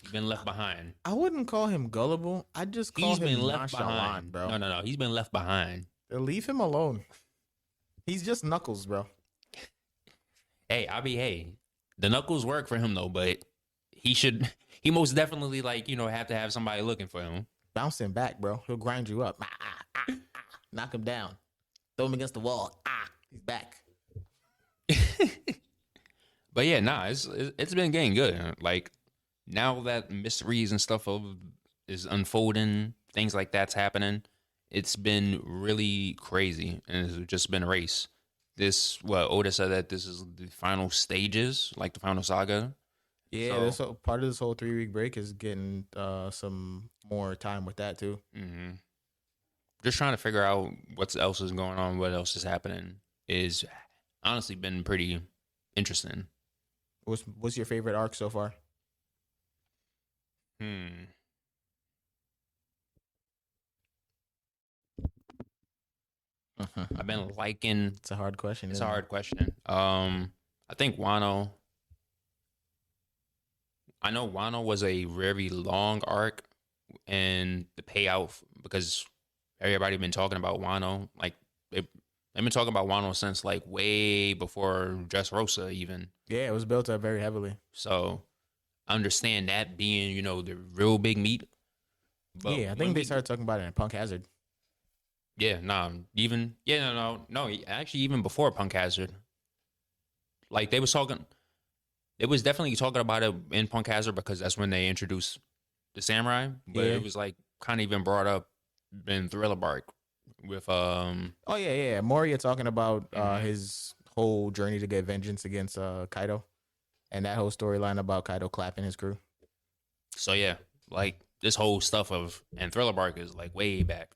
he's been left behind. I wouldn't call him gullible. I just call He's him been left nonchalant, behind, bro. No. He's been left behind. Leave him alone. He's just Knuckles, bro. Hey, the knuckles work for him though, but he most definitely have to have somebody looking for him. Bouncing back, bro. He'll grind you up. Knock him down. Throw him against the wall. He's back. But yeah, it's been getting good. Like now that mysteries and stuff is unfolding, things like that's happening. It's been really crazy, and it's just been a race. Oda said that this is the final stages, like the final saga. Yeah, part of this whole 3-week break is getting some more time with that too. Mm-hmm. Just trying to figure out what else is going on, what else is happening is honestly been pretty interesting. What's your favorite arc so far? I've been liking. It's a hard question. It's a hard question. I think Wano. I know Wano was a very long arc, and the payout because everybody been talking about Wano. Like they've been talking about Wano since like way before Dressrosa even. Yeah, it was built up very heavily. So I understand that being the real big meat. But yeah, I think they started talking about it in Punk Hazard. Yeah, actually, even before Punk Hazard, like they was talking, it was definitely talking about it in Punk Hazard because that's when they introduced the samurai. But it was like kind of even brought up in Thriller Bark with Oh yeah, Moria talking about his whole journey to get vengeance against Kaido, and that whole storyline about Kaido clapping his crew. So yeah, like this whole stuff and Thriller Bark is like way back.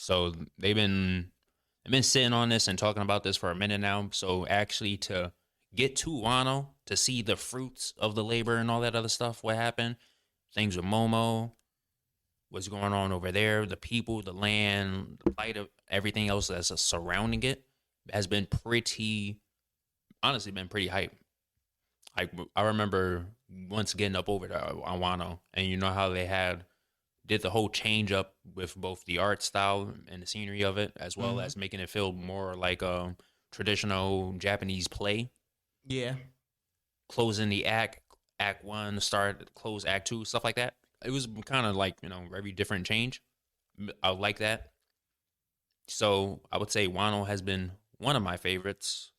So they've been sitting on this and talking about this for a minute now. So actually to get to Wano, to see the fruits of the labor and all that other stuff, what happened, things with Momo, what's going on over there, the people, the land, the light of everything else that's surrounding it has been honestly been pretty hype. Like I remember once getting up over to Wano, and you know how they did the whole change up with both the art style and the scenery of it, as well as making it feel more like a traditional Japanese play. Yeah. Closing the act 1, close act 2, stuff like that. It was kind of like, very different change. I like that. So I would say Wano has been one of my favorites,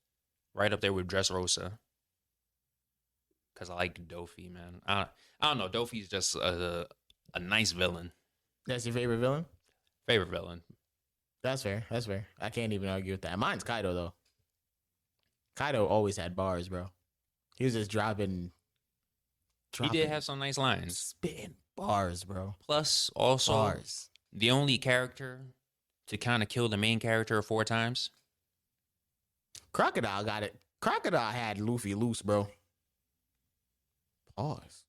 right up there with Dressrosa. Because I like Dofi, man. I don't know. Dofi's just a nice villain. That's your favorite villain? Favorite villain. That's fair. I can't even argue with that. Mine's Kaido, though. Kaido always had bars, bro. He was just dropping. He did have some nice lines. Spitting bars, bro. Plus, also, bars. The only character to kind of kill the main character 4 times. Crocodile got it. Crocodile had Luffy loose, bro. Pause.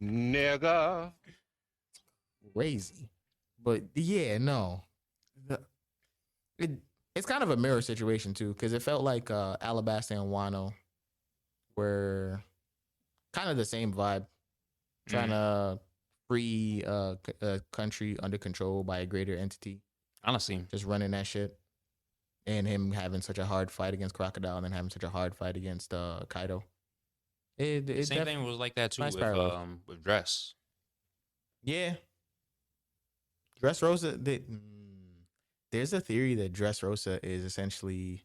Nigga. Crazy. But yeah, no. It's kind of a mirror situation too, because it felt like Alabasta and Wano were kind of the same vibe, trying to free a country under control by a greater entity. Honestly, just running that shit, and him having such a hard fight against Crocodile, and then having such a hard fight against Kaido. Same thing was like that too with Dress. Yeah, Dressrosa. There's a theory that Dressrosa is essentially,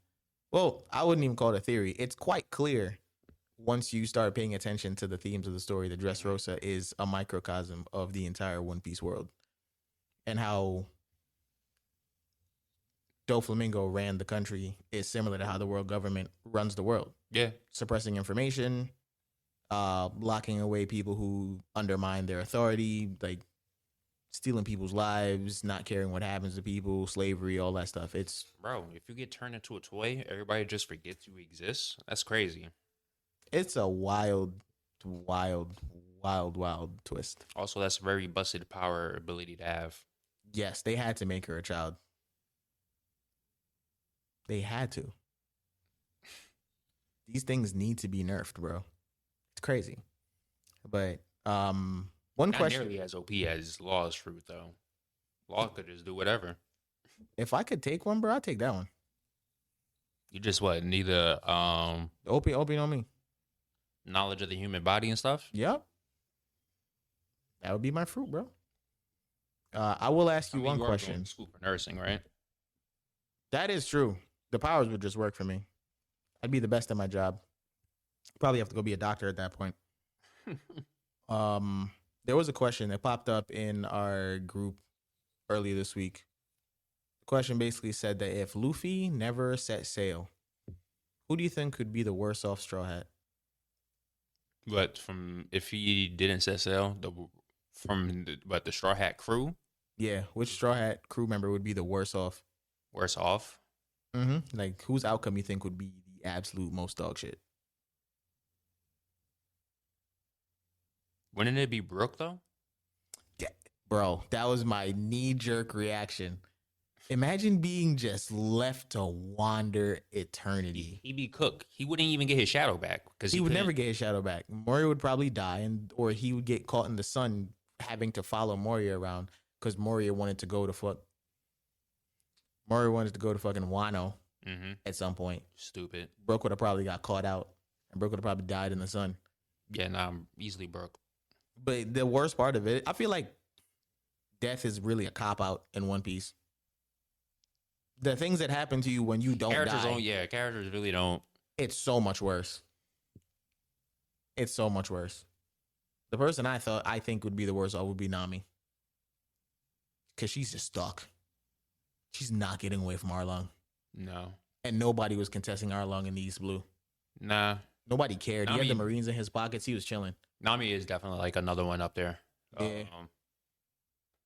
well, I wouldn't even call it a theory. It's quite clear once you start paying attention to the themes of the story that Dressrosa is a microcosm of the entire One Piece world. and how Doflamingo ran the country is similar to how the world government runs the world, Yeah. suppressing information, locking away people who undermine their authority, like stealing people's lives, not caring what happens to people, slavery, all that stuff. Bro, if you get turned into a toy, everybody just forgets you exist. That's crazy. It's a wild, wild, wild twist. Also, that's a very busted power ability to have. Yes, they had to make her a child. They had to. These things need to be nerfed, bro. It's crazy. But one Not question: nearly as OP as Law's fruit, though. Law could just do whatever. if I could take one, bro, I'd take that one. You just what? Need the OP on me. knowledge of the human body and stuff. Yep. That would be my fruit, bro. I will ask you one you are question. going to school for nursing, right? That is true. The powers would just work for me. I'd be the best at my job. Probably have to go be a doctor at that point. There was a question that popped up in our group earlier this week. The question basically said that if Luffy never set sail, who do you think could be the worst off Straw Hat? But if he didn't set sail, the Straw Hat crew Yeah, which Straw Hat crew member would be the worst off? worse off. Like, whose outcome you think would be the absolute most dog shit? Wouldn't it be Brooke though? Yeah, bro, that was my knee-jerk reaction. Imagine being just left to wander eternity. He'd be Cook. He wouldn't even get his shadow back because He would never get his shadow back. Moria would probably die, or he would get caught in the sun having to follow Moria around because Moria wanted to go to fucking Wano at some point. Stupid. Brooke would have probably got caught out, and Brooke would have probably died in the sun. Yeah, nah, I'm easily Brooke. But the worst part of it, I feel like death is really a cop out in One Piece. The things that happen to you when you don't die, characters really don't. it's so much worse. It's so much worse. The person I think would be the worst off would be Nami. Because she's just stuck. She's not getting away from Arlong. No. And nobody was contesting Arlong in the East Blue. Nah. Nobody cared. He had the Marines in his pockets. He was chilling. Nami is definitely like another one up there. Yeah.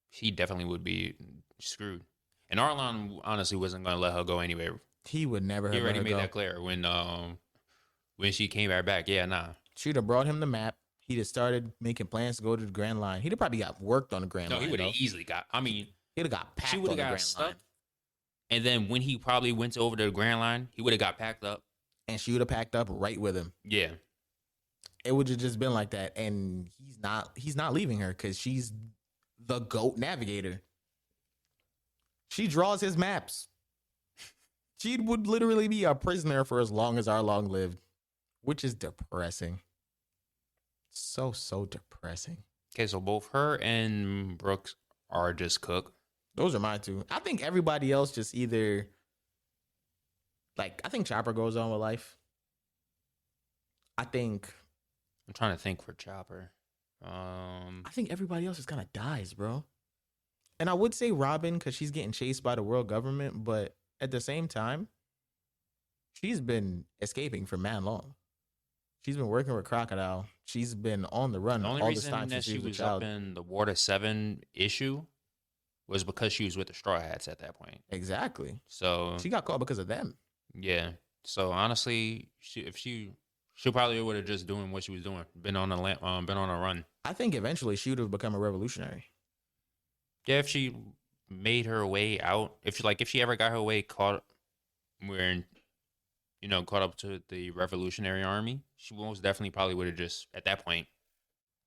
He definitely would be screwed. And Arlong honestly wasn't going to let her go anyway. He would never have He already let her made go. that clear when she came back. Yeah, nah. She'd have brought him the map. He'd have started making plans to go to the Grand Line. He'd have probably got worked on the Grand Line. No, he would have easily got. I mean, he'd have got packed she would on have the got Grand stuck. Line. And then when he probably went over to the Grand Line, he would have got packed up. And she would have packed up right with him. Yeah. It would have just been like that. And he's not leaving her because she's the GOAT navigator. She draws his maps. She would literally be a prisoner for as long as Arlong lived, which is depressing. So depressing. Okay, so both her and Brooks are just Cook. Those are my two. I think everybody else just either, like, I think Chopper goes on with life. I think I'm trying to think for Chopper. I think everybody else just kind of dies, bro. And I would say Robin because she's getting chased by the world government, but at the same time, she's been escaping for man long. She's been working with Crocodile. She's been on the run The only all this reason time that since she she was a was child. up in the Water 7 issue was because she was with the Straw Hats at that point. Exactly. So She got caught because of them. yeah. So honestly, she probably would have just doing what she was doing, been on a run. I think eventually she would have become a revolutionary. Yeah, if she made her way out, if she ever got her way caught up to the Revolutionary Army, she most definitely probably would have just at that point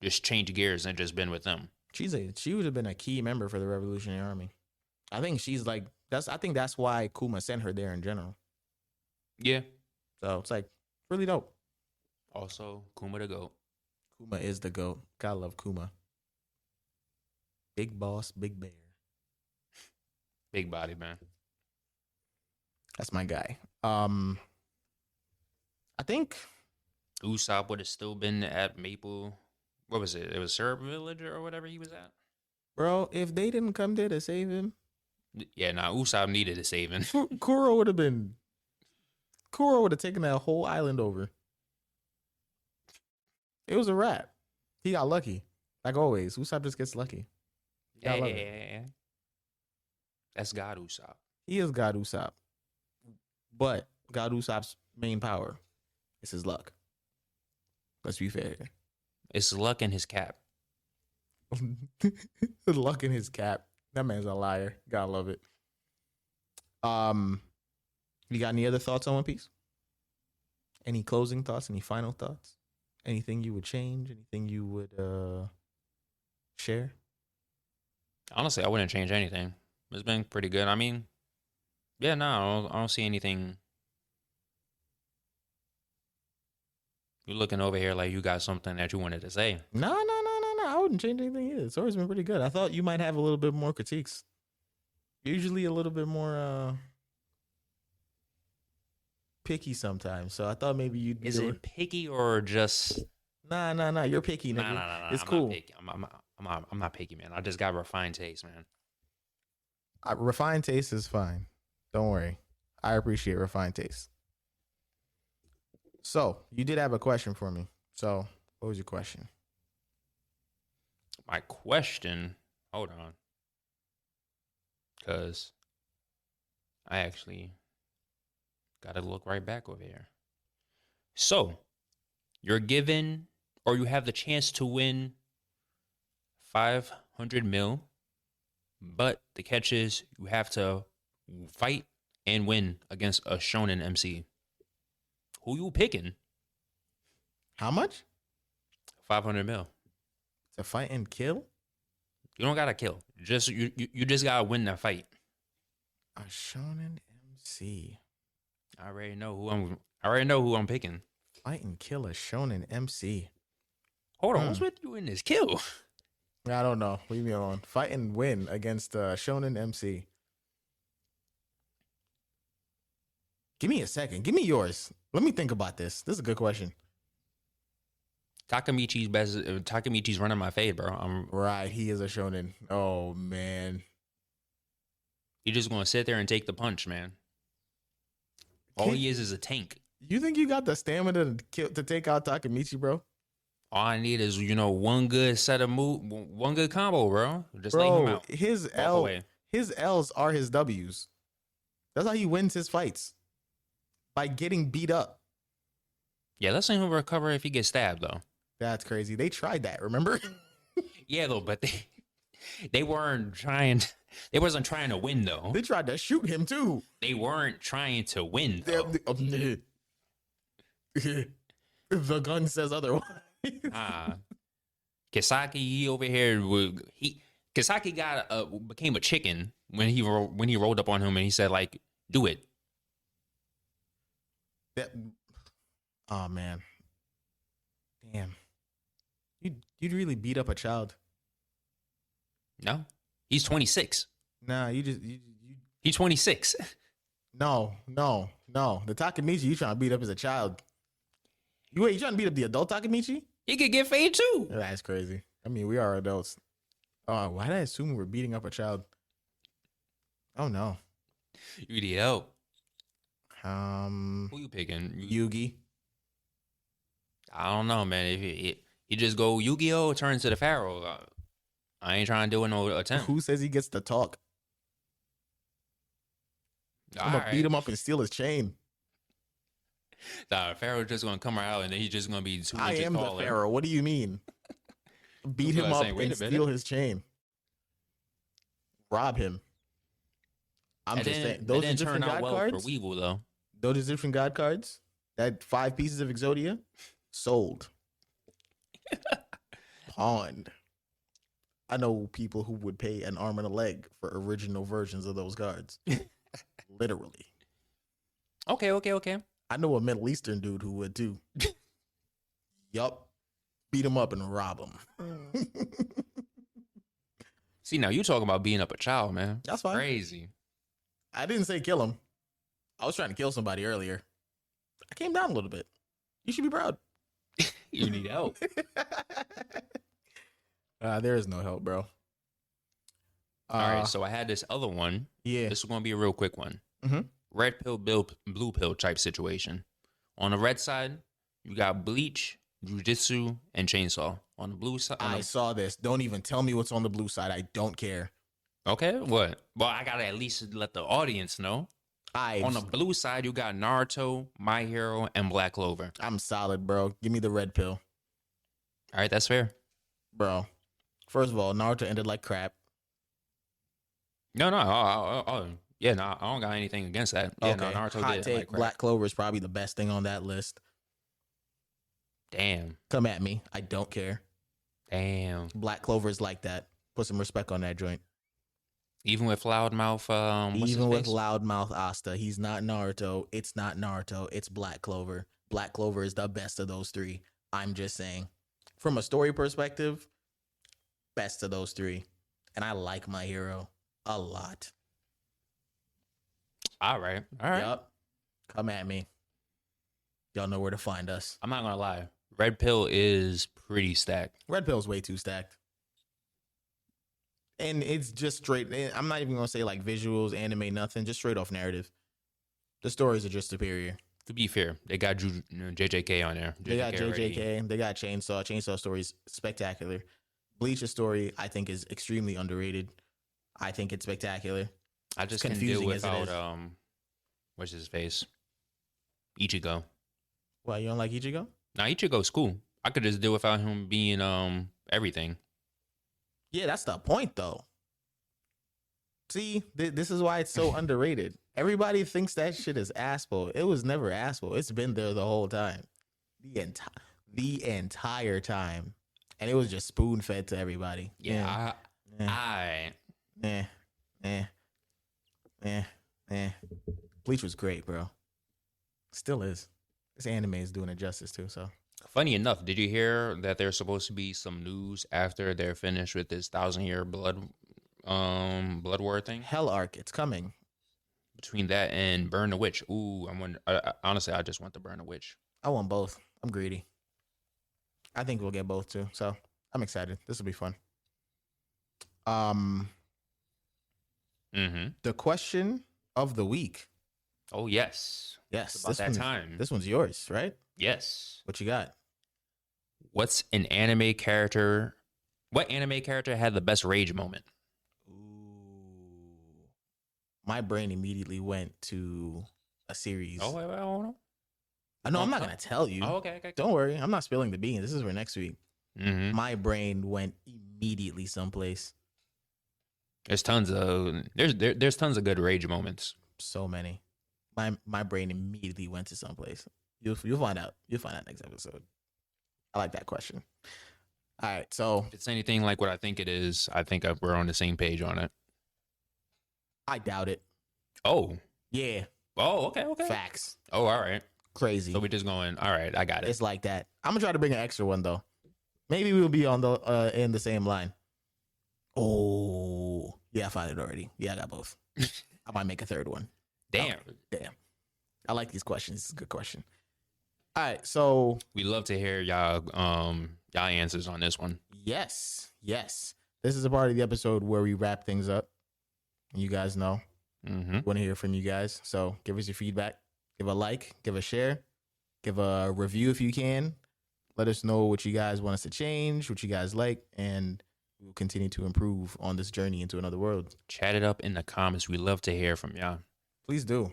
just changed gears and just been with them. She would have been a key member for the Revolutionary Army. I think she's like I think that's why Kuma sent her there in general. Yeah. So it's like really dope. Also, Kuma the GOAT. Kuma is the GOAT. Gotta love Kuma. Big boss, big bear. Big body, man. That's my guy. I think Usopp would have still been at Maple. What was it? It was Syrup Village or whatever he was at. Bro, if they didn't come there to save him, Yeah, nah, Usopp needed a saving. Kuro would have been. Kuro would have taken that whole island over. It was a wrap. He got lucky, like always. Usopp just gets lucky. Yeah, I love yeah, it. yeah, yeah. That's God Usopp. He is God Usopp, but God Usopp's main power is his luck. Let's be fair. It's luck in his cap. Luck in his cap. That man's a liar. Gotta love it. You got any other thoughts on One Piece? Any closing thoughts? Any final thoughts? Anything you would change? Anything you would share? Honestly, I wouldn't change anything. It's been pretty good. I mean, yeah, no, I don't see anything. You're looking over here like you got something that you wanted to say. No. I wouldn't change anything either. It's always been pretty good. I thought you might have a little bit more critiques. Usually a little bit more picky sometimes. So I thought maybe you'd be Is it picky or just Nah. You're picky, nigga. nah? It's I'm cool. Not picky. I'm not picky, man. I just got refined taste, man. Refined taste is fine. Don't worry. I appreciate refined taste. So you did have a question for me. So what was your question? My question, hold on, because I actually got to look right back over here. So you're given, or you have the chance to win 500 mil, but the catch is you have to fight and win against a shonen MC. Who you picking? How much? 500 mil. To fight and kill? You don't gotta kill. You just gotta win that fight. A shonen MC. I already know who I'm picking. Fight and kill a shonen MC. Hold on, what's with you in this kill? I don't know. Leave me alone. Fight and win against shonen MC. Give me a second. Give me yours. Let me think about this. This is a good question. Takamichi's running my fade, bro. Right, he is a shonen. Oh man. You're just gonna sit there and take the punch, man. All he is a tank. You think you got the stamina to take out Takamichi, bro? All I need is, one good set of one good combo, bro. Just lay him out. His L's are his W's. That's how he wins his fights. By getting beat up. Yeah, let's see him recover if he gets stabbed, though. That's crazy. They tried that, remember? Yeah, though, but they weren't trying. They wasn't trying to win, though. They tried to shoot him too. They weren't trying to win, though. The gun says otherwise. Kisaki, he over here. Kisaki became a chicken when he rolled up on him and he said, like, do it. Oh man, damn! You'd really beat up a child. No, he's 26. Nah, He's 26. No. The Takamichi you trying to beat up as a child. You trying to beat up the adult Takamichi? He could get fade too. That's crazy. I mean, we are adults. Oh, why did I assume we're beating up a child? Oh no. You need help. Who you picking? Yugi. I don't know, man. If he just go Yu-Gi-Oh, turn to the Pharaoh. I ain't trying to do no attempt. Who says he gets to talk? I'm gonna beat him up and steal his chain. Nah, Pharaoh just gonna come out and then he's just gonna be 2 I inches am taller. the Pharaoh. What do you mean? Beat him up and steal his chain. Rob him. I'm just saying. Those Egyptian god cards for Weevil, though. Those Egyptian god cards, that 5 pieces of Exodia, sold. Pawned. I know people who would pay an arm and a leg for original versions of those cards. Literally. Okay. I know a Middle Eastern dude who would too. Yup. Beat him up and rob him. See, now you talking about beating up a child, man. That's fine. Crazy. I didn't say kill him. I was trying to kill somebody earlier. I came down a little bit. You should be proud. You need help. There is no help, bro. All right, so I had this other one. Yeah. This is going to be a real quick one. Mm-hmm. Red pill, blue pill type situation. On the red side, you got Bleach, Jujutsu, and Chainsaw. On the blue side, I saw this. Don't even tell me what's on the blue side. I don't care. okay, what? Well, I gotta at least let the audience know. On the blue side, you got Naruto, My Hero, and Black Clover. I'm solid, bro. Give me the red pill. All right, that's fair. Bro. First of all, Naruto ended like crap. No, yeah, no, I don't got anything against that. Yeah, no, Naruto Hot did take, like crap. Black Clover is probably the best thing on that list. Damn. Come at me. I don't care. Damn. Black Clover is like that. Put some respect on that joint. Even with loudmouth, Even with loudmouth Asta, he's not Naruto. It's not Naruto. It's Black Clover. Black Clover is the best of those three. I'm just saying. From a story perspective, best of those three. And I like My Hero a lot. All right. All right. Yup. Come at me. Y'all know where to find us. I'm not gonna lie. Red pill is pretty stacked. Red Pill's way too stacked. And it's just straight. I'm not even going to say like visuals, anime, nothing. Just straight off narrative. The stories are just superior. To be fair, they got JJK on there. They got JJK already. JJK. They got Chainsaw. Chainsaw story's spectacular. Bleach's story, I think, is extremely underrated. I think it's spectacular. I just As can deal confusing as it without is. what's his face? Ichigo. Why, you don't like Ichigo? Now Ichigo's cool. I could just deal without him being everything. Yeah, that's the point, though. See, this is why it's so underrated. Everybody thinks that shit is asshole. It was never asshole. It's been there the whole time. The entire time. And it was just spoon fed to everybody. Yeah. Bleach was great, bro. Still is. This anime is doing it justice too, so. Funny enough, did you hear that there's supposed to be some news after they're finished with this 1,000-year blood war thing? Hell Arc, it's coming. Between that and Burn the Witch. Ooh, honestly, I just want to Burn the Witch. I want both. I'm greedy. I think we'll get both too. So I'm excited. This will be fun. The question of the week. Oh yes. Yes. It's about that time. This one's yours, right? Yes. What you got? What anime character had the best rage moment? Ooh. My brain immediately went to a series. Oh, wait, hold on. No, I'm not going to tell you. Oh, okay. Don't worry. I'm not spilling the beans. This is for next week. Mm-hmm. My brain went immediately someplace. There's tons of good rage moments. So many. My brain immediately went to someplace. You'll find out. You'll find out next episode. I like that question. All right, so If it's anything like what I think it is, I think we're on the same page on it. I doubt it. Oh. Yeah. Oh, okay. Facts. Oh, all right. Crazy. So we just going, all right, I got it. It's like that. I'm gonna try to bring an extra one though. Maybe we'll be on the in the same line. Oh, yeah, I found it already. Yeah, I got both. I might make a third one. Damn. Oh, damn. I like these questions. It's a good question. All right, so We love to hear y'all answers on this one. yes. This is a part of the episode where we wrap things up. You guys know. Mm-hmm. Want to hear from you guys. So give us your feedback. Give a like, give a share, give a review if you can. Let us know what you guys want us to change, what you guys like, and we'll continue to improve on this journey into another world. Chat it up in the comments. We love to hear from y'all. Please do.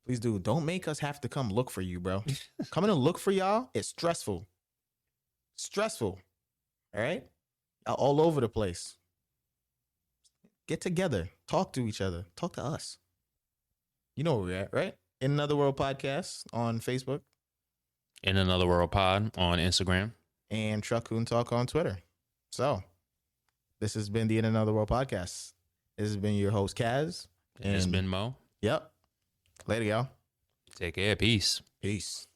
Please do. Don't make us have to come look for you, bro. Coming to look for y'all is stressful. Stressful. All right? Y'all all over the place. Get together. Talk to each other. Talk to us. You know where we're at, right? In Another World Podcast on Facebook. In Another World Pod on Instagram. And Truckhoon Talk on Twitter. So, this has been the In Another World Podcast. This has been your host, Kaz. It's been Mo. Yep. Later, y'all. Take care. Peace. Peace.